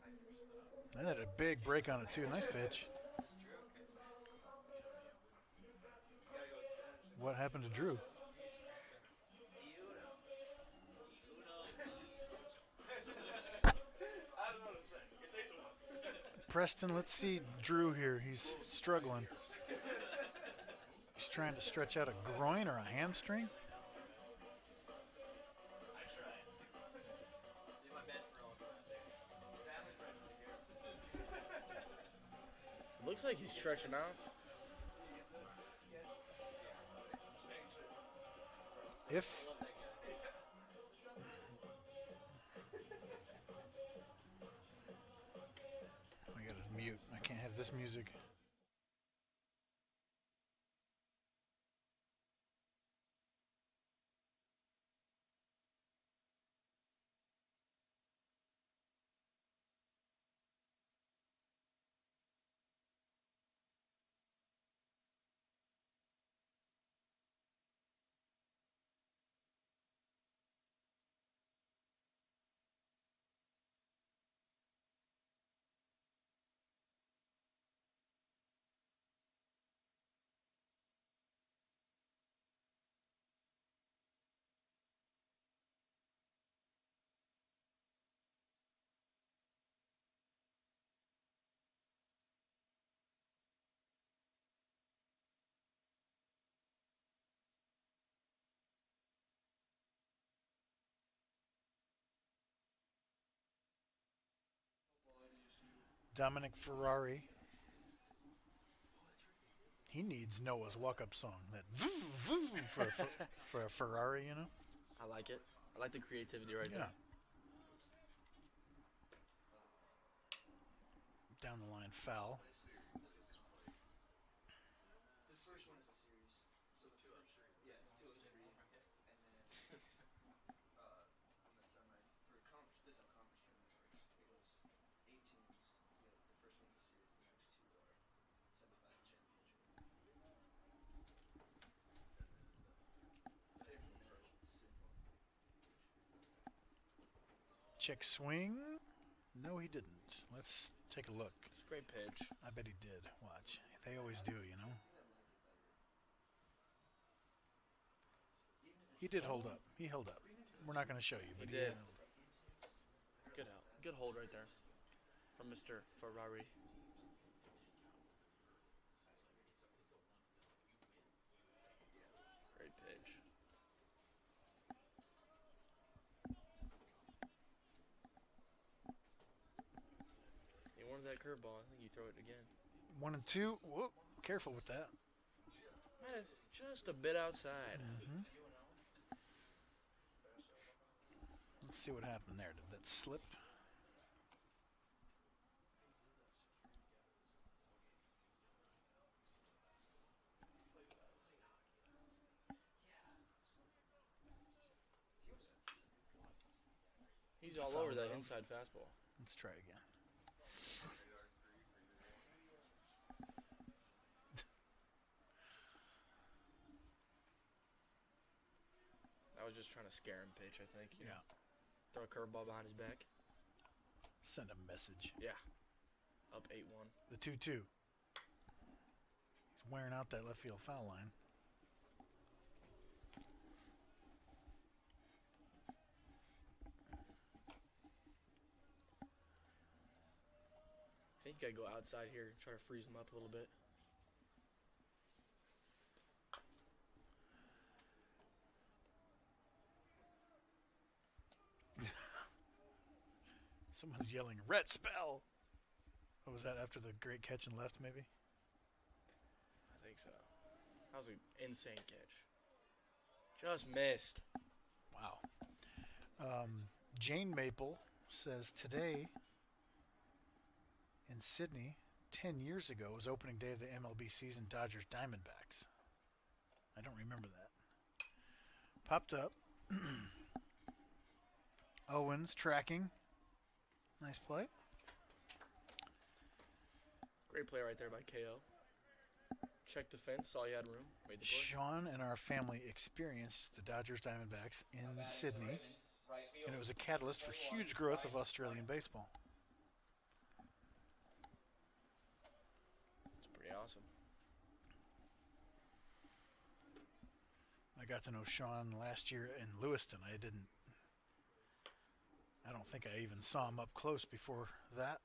A: That had a big break on it too. Nice pitch. What happened to Drew? Preston, let's see Drew here. He's struggling. He's trying to stretch out a groin or a hamstring.
C: Looks like he's stretching out.
A: If I gotta mute. I can't have this music. Dominic Ferrari. He needs Noah's walk-up song. That for a Ferrari, you know?
C: I like it. I like the creativity right
A: Yeah.
C: there.
A: Down the line foul.
D: This first one is a series. So the first, yeah, it's 2 of 3, and then on the semis for conference, this conference tournament, it goes 8 teams. Yeah, the first one's a series. The next 2 are semifinal championship. Same for the first.
A: Check swing. No, he didn't. Let's take a look.
C: It's a great pitch.
A: I bet he did. Watch. They always do, you know? He did hold up. He held up. We're not going to show you, but
C: He
A: he
C: did.
A: held up.
C: Good out. Good hold right there from Mr. Ferrari. Great pitch. You wanted that curveball. I think you throw it again.
A: 1 and 2. Whoop. Careful with that.
C: Just a bit outside.
A: Let's see what happened there. Did that slip?
C: He's all over that inside fastball.
A: Let's try it again.
C: I was just trying to scare him pitch, I think. You
A: Yeah.
C: know, throw a curveball behind his back.
A: Send a message.
C: Yeah. Up 8-1.
A: The 2-2. He's wearing out that left field foul line.
C: I think I go outside here and try to freeze him up a little bit.
A: Someone's yelling, "Ret spell!" What was that, after the great catch and left, maybe?
C: I think so. That was an insane catch. Just missed.
A: Wow. Jane Maple says, today in Sydney, 10 years ago, was opening day of the MLB season, Dodgers Diamondbacks. I don't remember that. Popped up. Owens tracking. Nice play.
C: Great play right there by KO. Checked the fence, saw he had room, made the play.
A: Sean and our family experienced the Dodgers Diamondbacks in Sydney, and it was a catalyst for huge growth of Australian baseball.
C: It's pretty awesome.
A: I got to know Sean last year in Lewiston. I don't think I even saw him up close before that.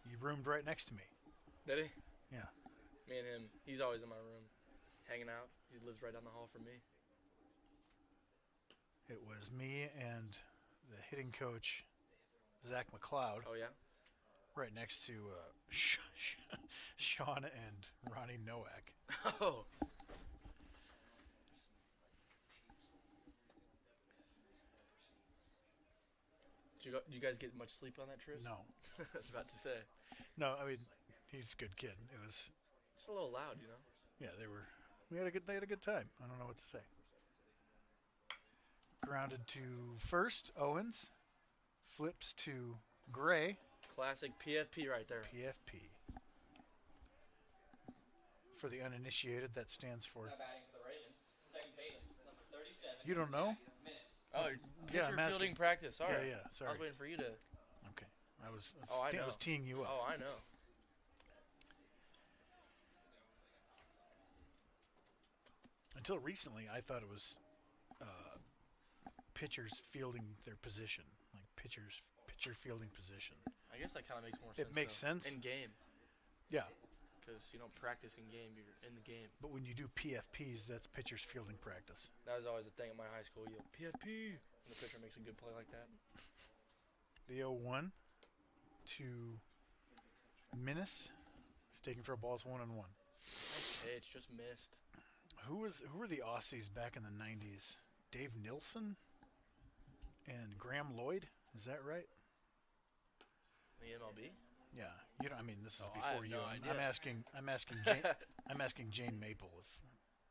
A: He roomed right next to me.
C: Did he?
A: Yeah.
C: Me and him, he's always in my room, hanging out. He lives right down the hall from me.
A: It was me and the hitting coach, Zach McLeod,
C: Oh, yeah?
A: right next to Sean and Ronnie Nowak.
C: Oh. Did you guys get much sleep on that trip?
A: No.
C: I was about to say.
A: No, I mean, he's a good kid. It was,
C: It's a little loud, you know?
A: yeah, they had a good time. I don't know what to say. Grounded to first, Owens. Flips to Gray,
C: Classic PFP right there.
A: PFP. For the uninitiated, that stands for...
B: Now batting for the Ravens, second base, number 37.
A: You don't know?
B: Minutes.
C: Oh,
A: Yeah,
C: pitcher
A: I'm asking.
C: fielding practice. All right.
A: Yeah,
C: I
A: sorry.
C: was waiting for you to.
A: Okay. I was
C: know.
A: teeing you up.
C: Oh, I know.
A: Until recently, I thought it was pitchers fielding their position, like pitcher fielding position.
C: I guess that kind of makes more sense.
A: It makes
C: though.
A: sense.
C: In game,
A: Yeah,
C: because you don't practice in game, you're in the game.
A: but when you do PFPs, that's pitchers fielding practice.
C: That was always the thing at my high school. You yell, PFP, and the pitcher makes a good play like that.
A: The 0-1 to Minnis. He's taking for a ball. It's 1-1.
C: Nice pitch, just missed.
A: Who were the Aussies back in the 90s? Dave Nilsson and Graham Lloyd. Is that right?
C: The MLB.
A: Yeah. You know, I mean, this is
C: Oh, I
A: before
C: have
A: you.
C: no
A: I'm
C: idea.
A: asking Jane, I'm asking Jane Maple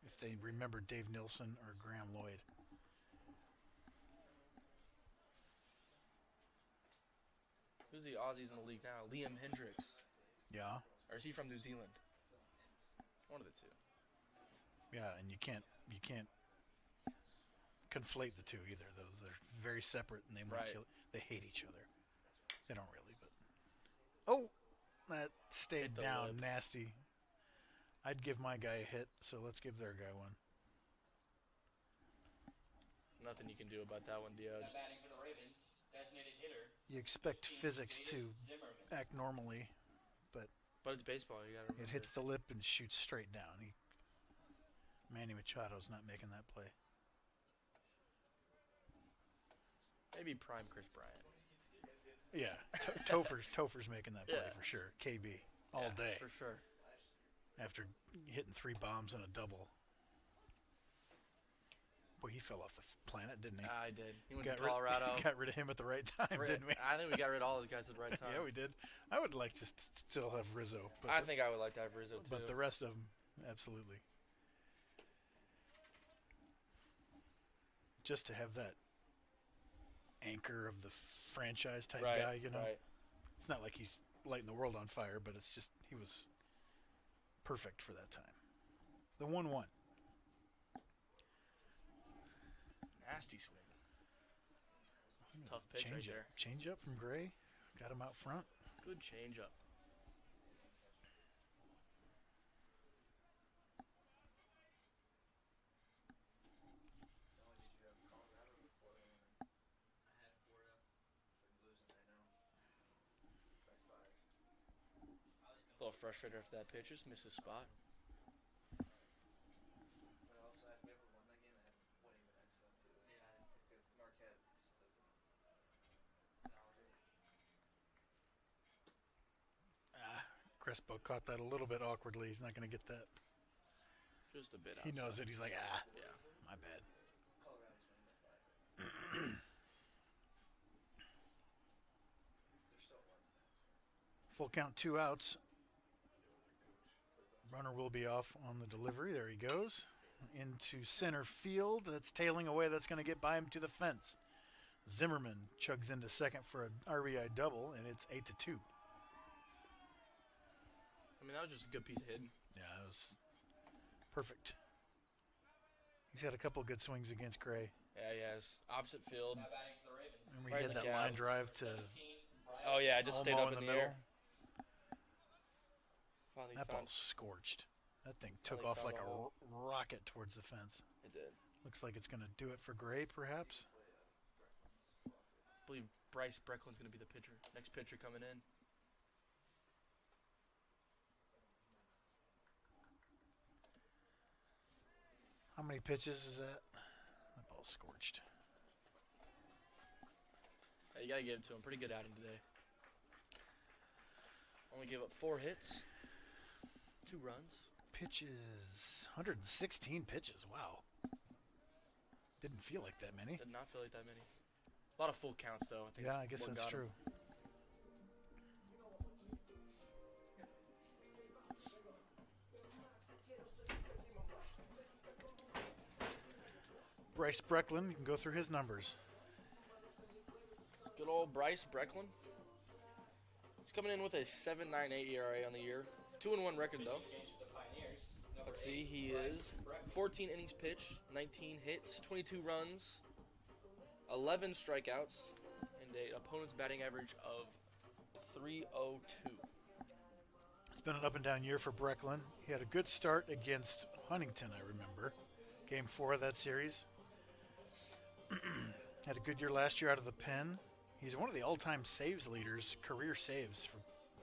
A: if they remember Dave Nilsson or Graham Lloyd.
C: Who's the Aussies in the league now? Liam Hendricks,
A: Yeah.
C: or is he from New Zealand? One of the two.
A: Yeah, and you can't conflate the two either. They're very separate, and
C: Right.
A: they hate each other. They don't really, but oh, that stayed
C: Hit the
A: down
C: lip.
A: nasty. I'd give my guy a hit, so let's give their guy one.
C: Nothing you can do about that one, Dio.
B: Now batting for the Ravens, designated hitter.
A: You expect physics to
B: Zimmerman.
A: act normally, but
C: But it's baseball. You gotta remember.
A: it hits the lip and shoots straight down. Manny Machado's not making that play.
C: Maybe prime Chris Bryant.
A: Yeah, Topher's making that play
C: Yeah.
A: for sure. KB all
C: Yeah,
A: day
C: for sure.
A: after hitting 3 bombs and a double. Boy, he fell off the planet, didn't he?
C: I did. He went
A: got
C: to Colorado.
A: Got rid of him at the right time, didn't we?
C: I think we got rid of all those guys at the right time.
A: Yeah, we did. I would like to still have Rizzo. But
C: I think I would like to have Rizzo, too.
A: But the rest of them, absolutely. Just to have that anchor of the franchise type guy, you know?
C: Right.
A: It's not like he's lighting the world on fire, but it's just he was perfect for that time. The 1-1.
C: Nasty swing. Tough pitch right there.
A: Change up from Gray. Got him out front.
C: Good change up. A little frustrated after that pitch. Just missed his spot.
A: Crespo caught that a little bit awkwardly. He's not going to get that.
C: Just a bit outside.
A: He knows it. He's like,
C: Yeah.
A: My bad. Full count, 2 outs. Runner will be off on the delivery. There he goes. Into center field. That's tailing away. That's going to get by him to the fence. Zimmerman chugs into second for an RBI double, and it's 8-2.
C: I mean, that was just a good piece of hitting.
A: Yeah, it was perfect. He's had a couple of good swings against Gray.
C: Yeah, he has. Opposite field.
B: Now batting for the Ravens.
A: And we
C: Right
A: had
C: in the
A: that
C: gap.
A: line drive to
B: 17, Bryant.
C: Oh, yeah, I just stayed
A: Olmo
C: up in the air. Finally
A: That
C: found
A: ball's scorched. That thing took
C: Finally
A: off like
C: found
A: a
C: a hole.
A: rocket towards the fence.
C: it did.
A: Looks like it's going to do it for Gray, perhaps.
C: I believe Bryce Brecklin's going to be the pitcher. Next pitcher coming in.
A: How many pitches is that? That ball's scorched.
C: You got to give it to him. Pretty good outing today. Only gave up 4 hits. 2 runs.
A: Pitches. 116 pitches. Wow. Didn't feel like that many.
C: Did not feel like that many. A lot of full counts, though. I think
A: Yeah,
C: that's
A: I guess
C: what
A: that's
C: got him.
A: true. Bryce Brecklin, you can go through his numbers.
C: Good old Bryce Brecklin. He's coming in with a 7.98 ERA on the year. 2-1 record, though.
B: Change for the Pioneers. Number
C: Let's see,
B: 8,
C: he is 14 innings pitched, 19 hits, 22 runs, 11 strikeouts, and an opponent's batting average of .302.
A: It's been an up and down year for Brecklin. He had a good start against Huntington, I remember. Game 4 of that series. Had a good year last year out of the pen. He's one of the all-time saves leaders, career saves for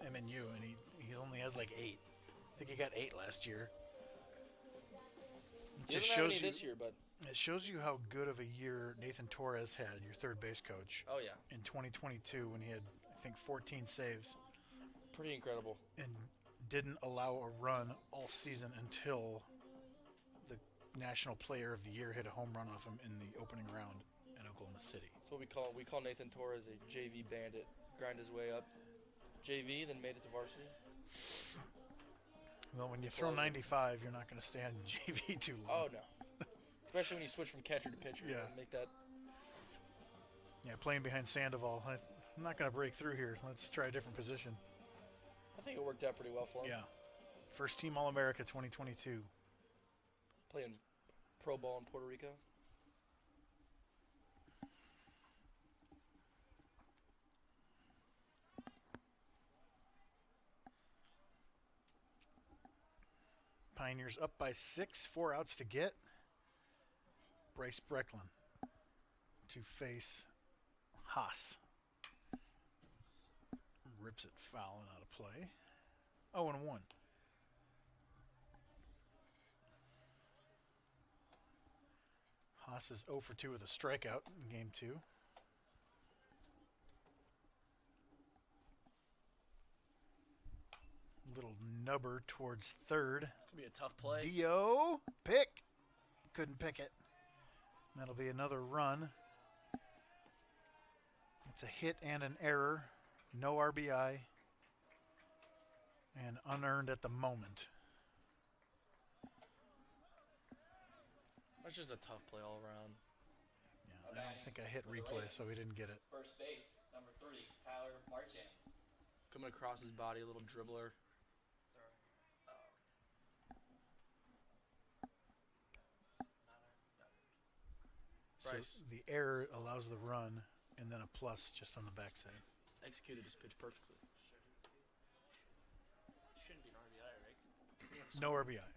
A: MNU, and he only has like 8. I think he got 8 last year. It
C: He
A: just
C: doesn't have any
A: shows you.
C: this year, but
A: It shows you how good of a year Nathan Torres had, your third base coach,
C: oh yeah,
A: in 2022 when he had, I think, 14 saves
C: pretty incredible.
A: and didn't allow a run all season until the National Player of the Year hit a home run off him in the opening round in Oklahoma City.
C: That's what we call Nathan Torres a JV bandit. Grind his way up JV, then made it to varsity.
A: Well, when you throw 95, you're not going to stay on JV too long.
C: Oh no, especially when you switch from catcher to pitcher.
A: Yeah.
C: And make that.
A: Yeah, playing behind Sandoval. I'm not going to break through here. Let's try a different position.
C: I think it worked out pretty well for him.
A: Yeah. First team All-America 2022.
C: Playing pro ball in Puerto Rico.
A: Pioneers up by 6, 4 outs to get. Bryce Brecklin to face Haas. Rips it foul and out of play. 0-1. Haas is 0 for 2 with a strikeout in game 2. Little nubber towards third.
C: It's gonna be a tough play.
A: Dio pick. Couldn't pick it. That'll be another run. It's a hit and an error. No RBI. And unearned at the moment.
C: That's just a tough play all around.
A: Yeah, I don't think I hit replay, so we didn't get it.
B: First base, number 3, Tyler Marchand.
C: Coming across his body, a little dribbler. Bryce.
A: So the error allows the run, and then a plus just on the backside.
C: Executed his pitch perfectly.
E: Shouldn't be an RBI, right?
A: No RBI.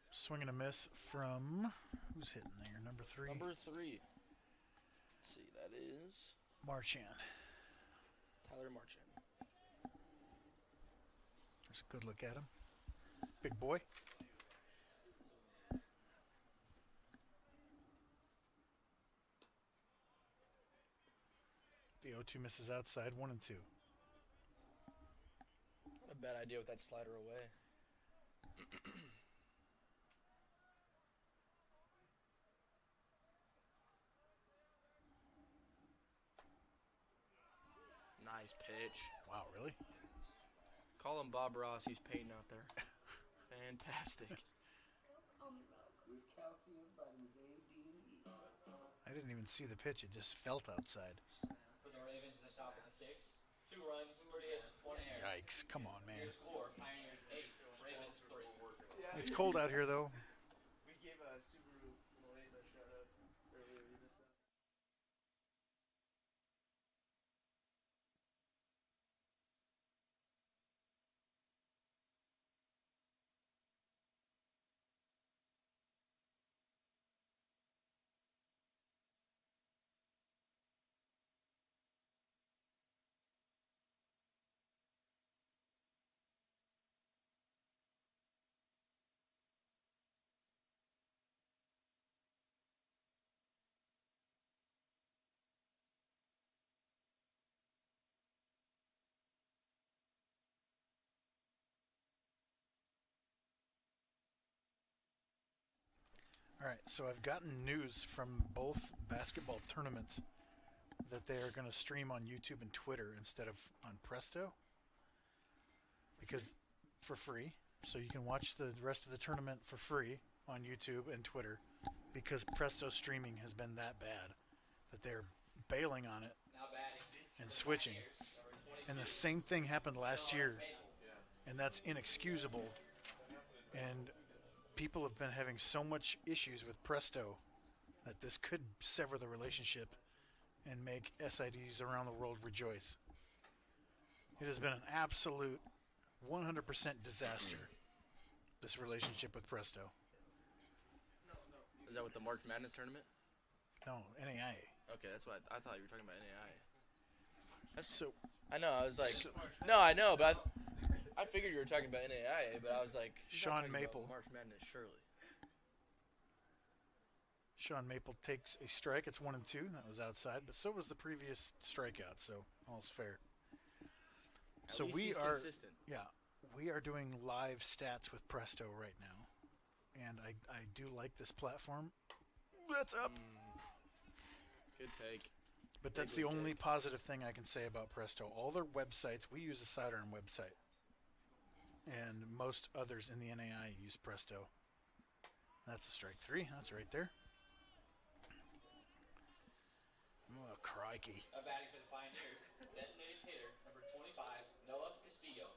A: Swing and a miss from, who's hitting there? Number 3?
C: Number 3. Let's see, that is
A: Marchand.
C: Tyler Marchand.
A: There's a good look at him. Big boy. The 0-2 misses outside, 1 and 2.
C: Not a bad idea with that slider away. Nice pitch.
A: Wow, really?
C: Call him Bob Ross. He's painting out there. Fantastic.
A: I didn't even see the pitch. It just felt outside.
B: For the Ravens in the top of the 6th. 2 runs, 3 hits, 1 error.
A: Yikes. Come on, man.
B: Your score, Pioneers 8, Ravens 3.
A: It's cold out here, though.
E: We gave a Subaru Malay a shout out earlier. We missed that.
A: All right, so I've gotten news from both basketball tournaments that they are going to stream on YouTube and Twitter instead of on Presto, because for free. So you can watch the rest of the tournament for free on YouTube and Twitter, because Presto streaming has been that bad that they're bailing on it
B: Now batting.
A: and switching. And the same thing happened last year, and that's inexcusable. And people have been having so much issues with Presto that this could sever the relationship and make SIDs around the world rejoice. It has been an absolute 100% disaster, this relationship with Presto.
C: Is that with the March Madness tournament?
A: No, NAIA.
C: Okay, that's what I thought you were talking about. NAI. That's
A: So,
C: I know. I was like, no, I know, but I figured you were talking about NAIA, but I was like, he's not
A: Sean
C: talking about
A: Maple.
C: March Madness, surely.
A: Sean Maple takes a strike. It's 1 and 2. That was outside, but so was the previous strikeout, so all's fair.
C: At
A: So
C: least
A: we
C: he's
A: are,
C: consistent.
A: yeah, we are doing live stats with Presto right now, and I do like this platform. That's up.
C: Good take.
A: But that's
C: Big
A: the
C: league
A: only
C: take.
A: positive thing I can say about Presto. All their websites, we use a Sidearm website, and most others in the NAI use Presto. That's a strike 3. That's right there. Oh, crikey.
B: Now batting for the Pioneers, designated hitter, number 25, Noah Castillo.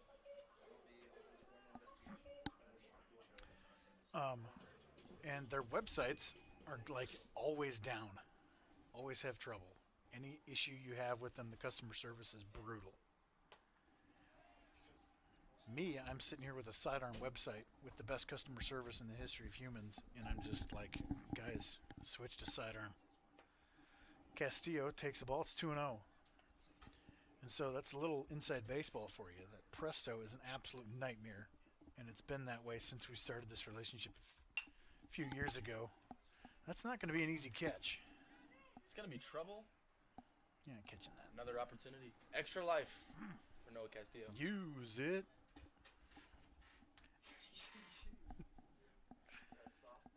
A: And their websites are like always down, always have trouble. Any issue you have with them, the customer service is brutal. Me, I'm sitting here with a Sidearm website with the best customer service in the history of humans, and I'm just like, guys, switch to Sidearm. Castillo takes the ball. It's 2-0. And so that's a little inside baseball for you, that Presto is an absolute nightmare, and it's been that way since we started this relationship a few years ago. That's not going to be an easy catch.
C: It's gonna be trouble.
A: Yeah, catching that.
C: Another opportunity. Extra life for Noah Castillo.
A: Use it.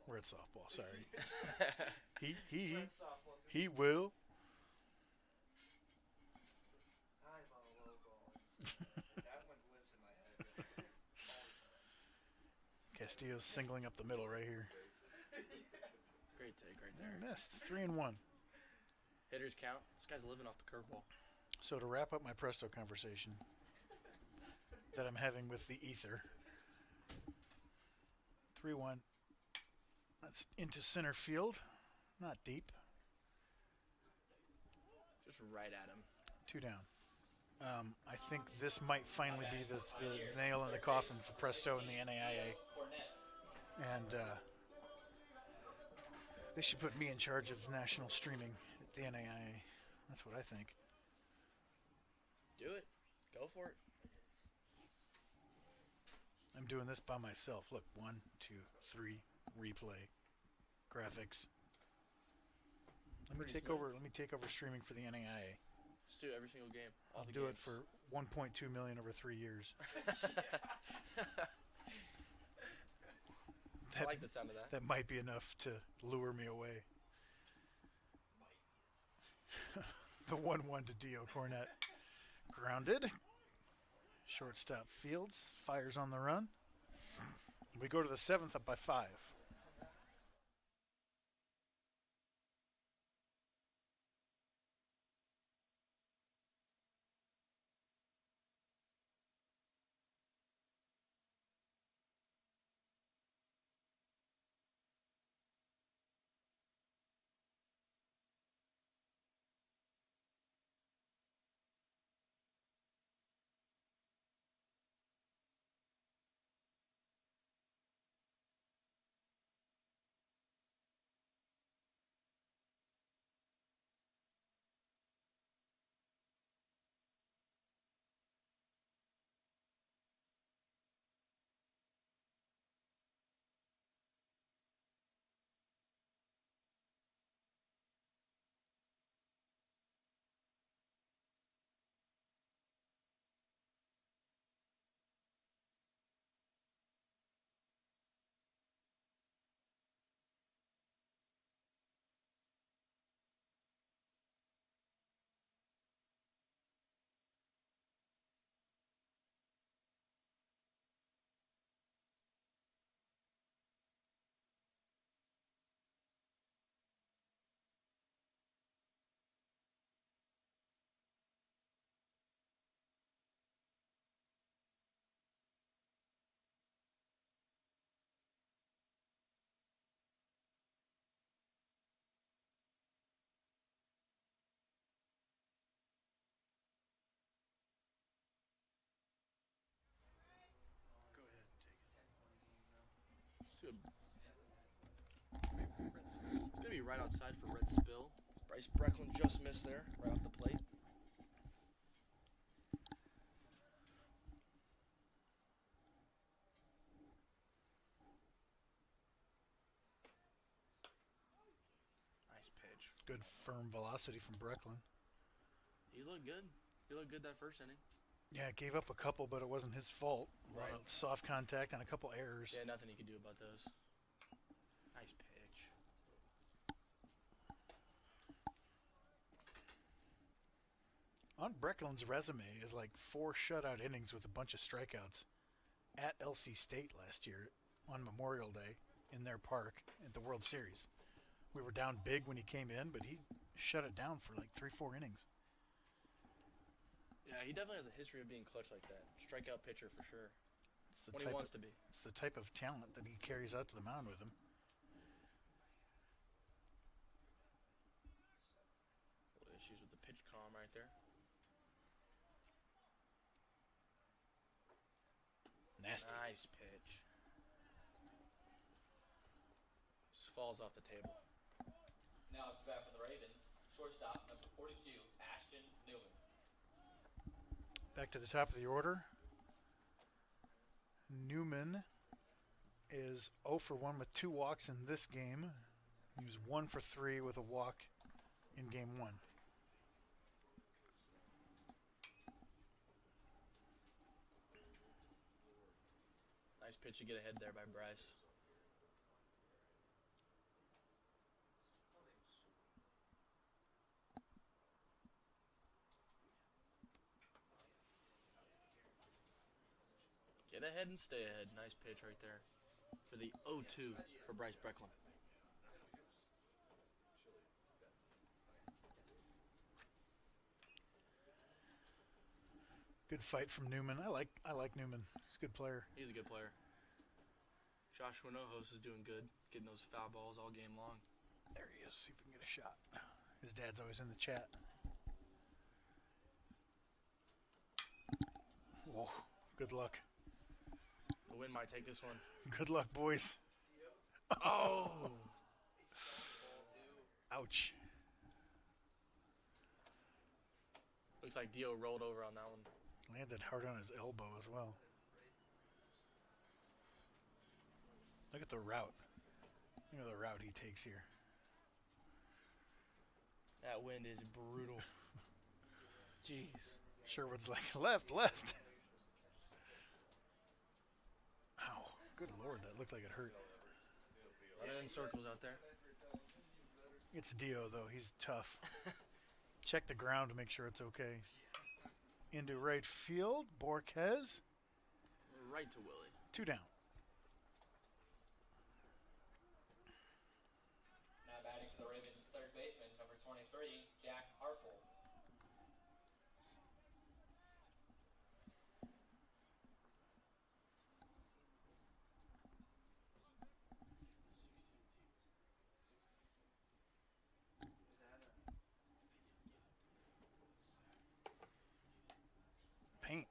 A: We're at softball. Sorry.
E: That's softball.
A: He will.
D: I'm on a low ball. That one lives in my head. All the time.
A: Castillo's singling up the middle right here.
C: Great take right there.
A: Missed. 3-1.
C: Hitters count. This guy's living off the curveball.
A: So to wrap up my Presto conversation that I'm having with the ether, 3-1. That's into center field. Not deep.
C: Just right at him.
A: 2 down. I think this might finally be the nail in the coffin for Presto in the NAIA. And they should put me in charge of national streaming at the NAIA. That's what I think.
C: Do it. Go for it.
A: I'm doing this by myself. Look, 1, 2, 3, replay, graphics. Let me take over streaming for the NAIA.
C: Just do every single game.
A: I'll do it for 1.2 million over 3 years.
C: I like the sound of that.
A: That might be enough to lure me away. The 1-1 to Dio Cornett. Grounded. Shortstop Fields fires on the run. We go to the 7th, up by 5.
C: It's going to be right outside for Red Spill. Bryce Brecklin just missed there, right off the plate. Nice pitch.
A: Good firm velocity from Brecklin.
C: He's looked good. He looked good that first inning.
A: Yeah, gave up a couple, but it wasn't his fault. A lot of soft contact and a couple errors.
C: Yeah, nothing he could do about those. Nice pitch.
A: On Brecklin's resume is like 4 shutout innings with a bunch of strikeouts at LC State last year on Memorial Day in their park at the World Series. We were down big when he came in, but he shut it down for like 3-4 innings.
C: Yeah, he definitely has a history of being clutch like that. Strikeout pitcher for sure.
A: It's the
C: When he
A: type
C: wants
A: of,
C: to be.
A: It's the type of talent that he carries out to the mound with him.
C: Little issues with the pitch calm right there.
A: Nasty.
C: Nice pitch. Just falls off the table.
B: Now it's back for the Ravens. Shortstop, number 42, Ashton Newman.
A: Back to the top of the order. Newman is 0 for 1 with 2 walks in this game. He was 1 for 3 with a walk in game 1.
C: Nice pitch to get ahead there by Bryce. Get ahead and stay ahead. Nice pitch right there for the 0-2 for Bryce Brecklin.
A: Good fight from Newman. I like Newman. He's a good player.
C: He's a good player. Josh Winohos is doing good, getting those foul balls all game long.
A: There he is. See if we can get a shot. His dad's always in the chat. Whoa. Good luck.
C: The wind might take this one.
A: Good luck, boys.
C: Oh!
A: Ouch.
C: Looks like Dio rolled over on that one.
A: Landed hard on his elbow as well. Look at the route. Look at the route he takes here.
C: That wind is brutal. Jeez.
A: Sherwood's like, left. Ow. Good Lord, that looked like it hurt.
C: Running in circles out there.
A: It's Dio, though. He's tough. Check the ground to make sure it's okay. Into right field. Borquez.
C: Right to Willie.
A: 2 down.
B: Now batting for the Ravens, third baseman, number 23, Jack Harple.
A: Paint.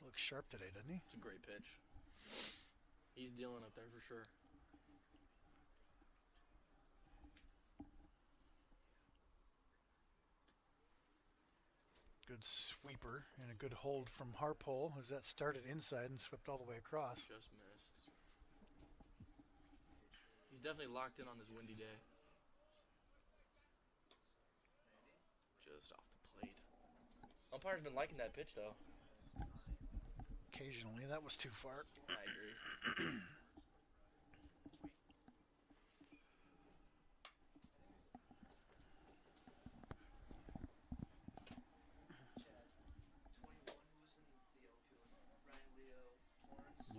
A: Looks sharp today, doesn't he?
C: It's a great pitch. He's dealing up there for sure.
A: Good sweeper and a good hold from Harpole as that started inside and swept all the way across.
C: Just missed. He's definitely locked in on this windy day. Just off the plate. Umpire's been liking that pitch, though.
A: Occasionally, that was too far.
C: I agree.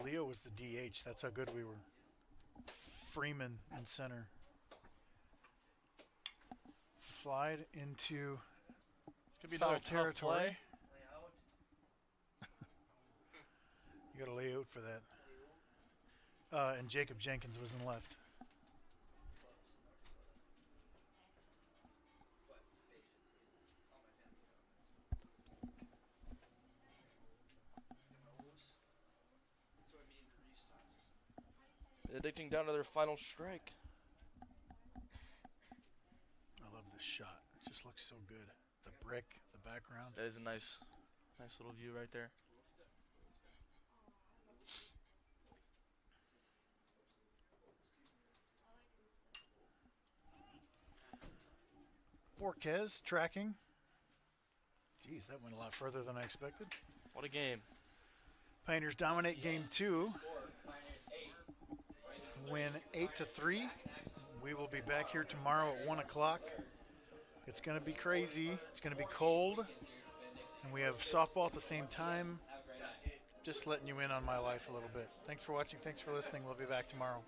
A: Leo was the DH. That's how good we were. Freeman in center. Flied into
C: Could be
A: foul
C: another tough
A: territory.
C: play.
A: You got to lay out for that. And Jacob Jenkins was in left.
C: Benedictine down to their final strike.
A: I love this shot. It just looks so good. The brick, the background.
C: That is a nice little view right there.
A: Borquez tracking. Jeez, that went a lot further than I expected.
C: What a game.
A: Pioneers dominate game 2. Win 8-3. We will be back here tomorrow at 1 o'clock. It's going to be crazy. It's going to be cold. And we have softball at the same time. Just letting you in on my life a little bit. Thanks for watching. Thanks for listening. We'll be back tomorrow.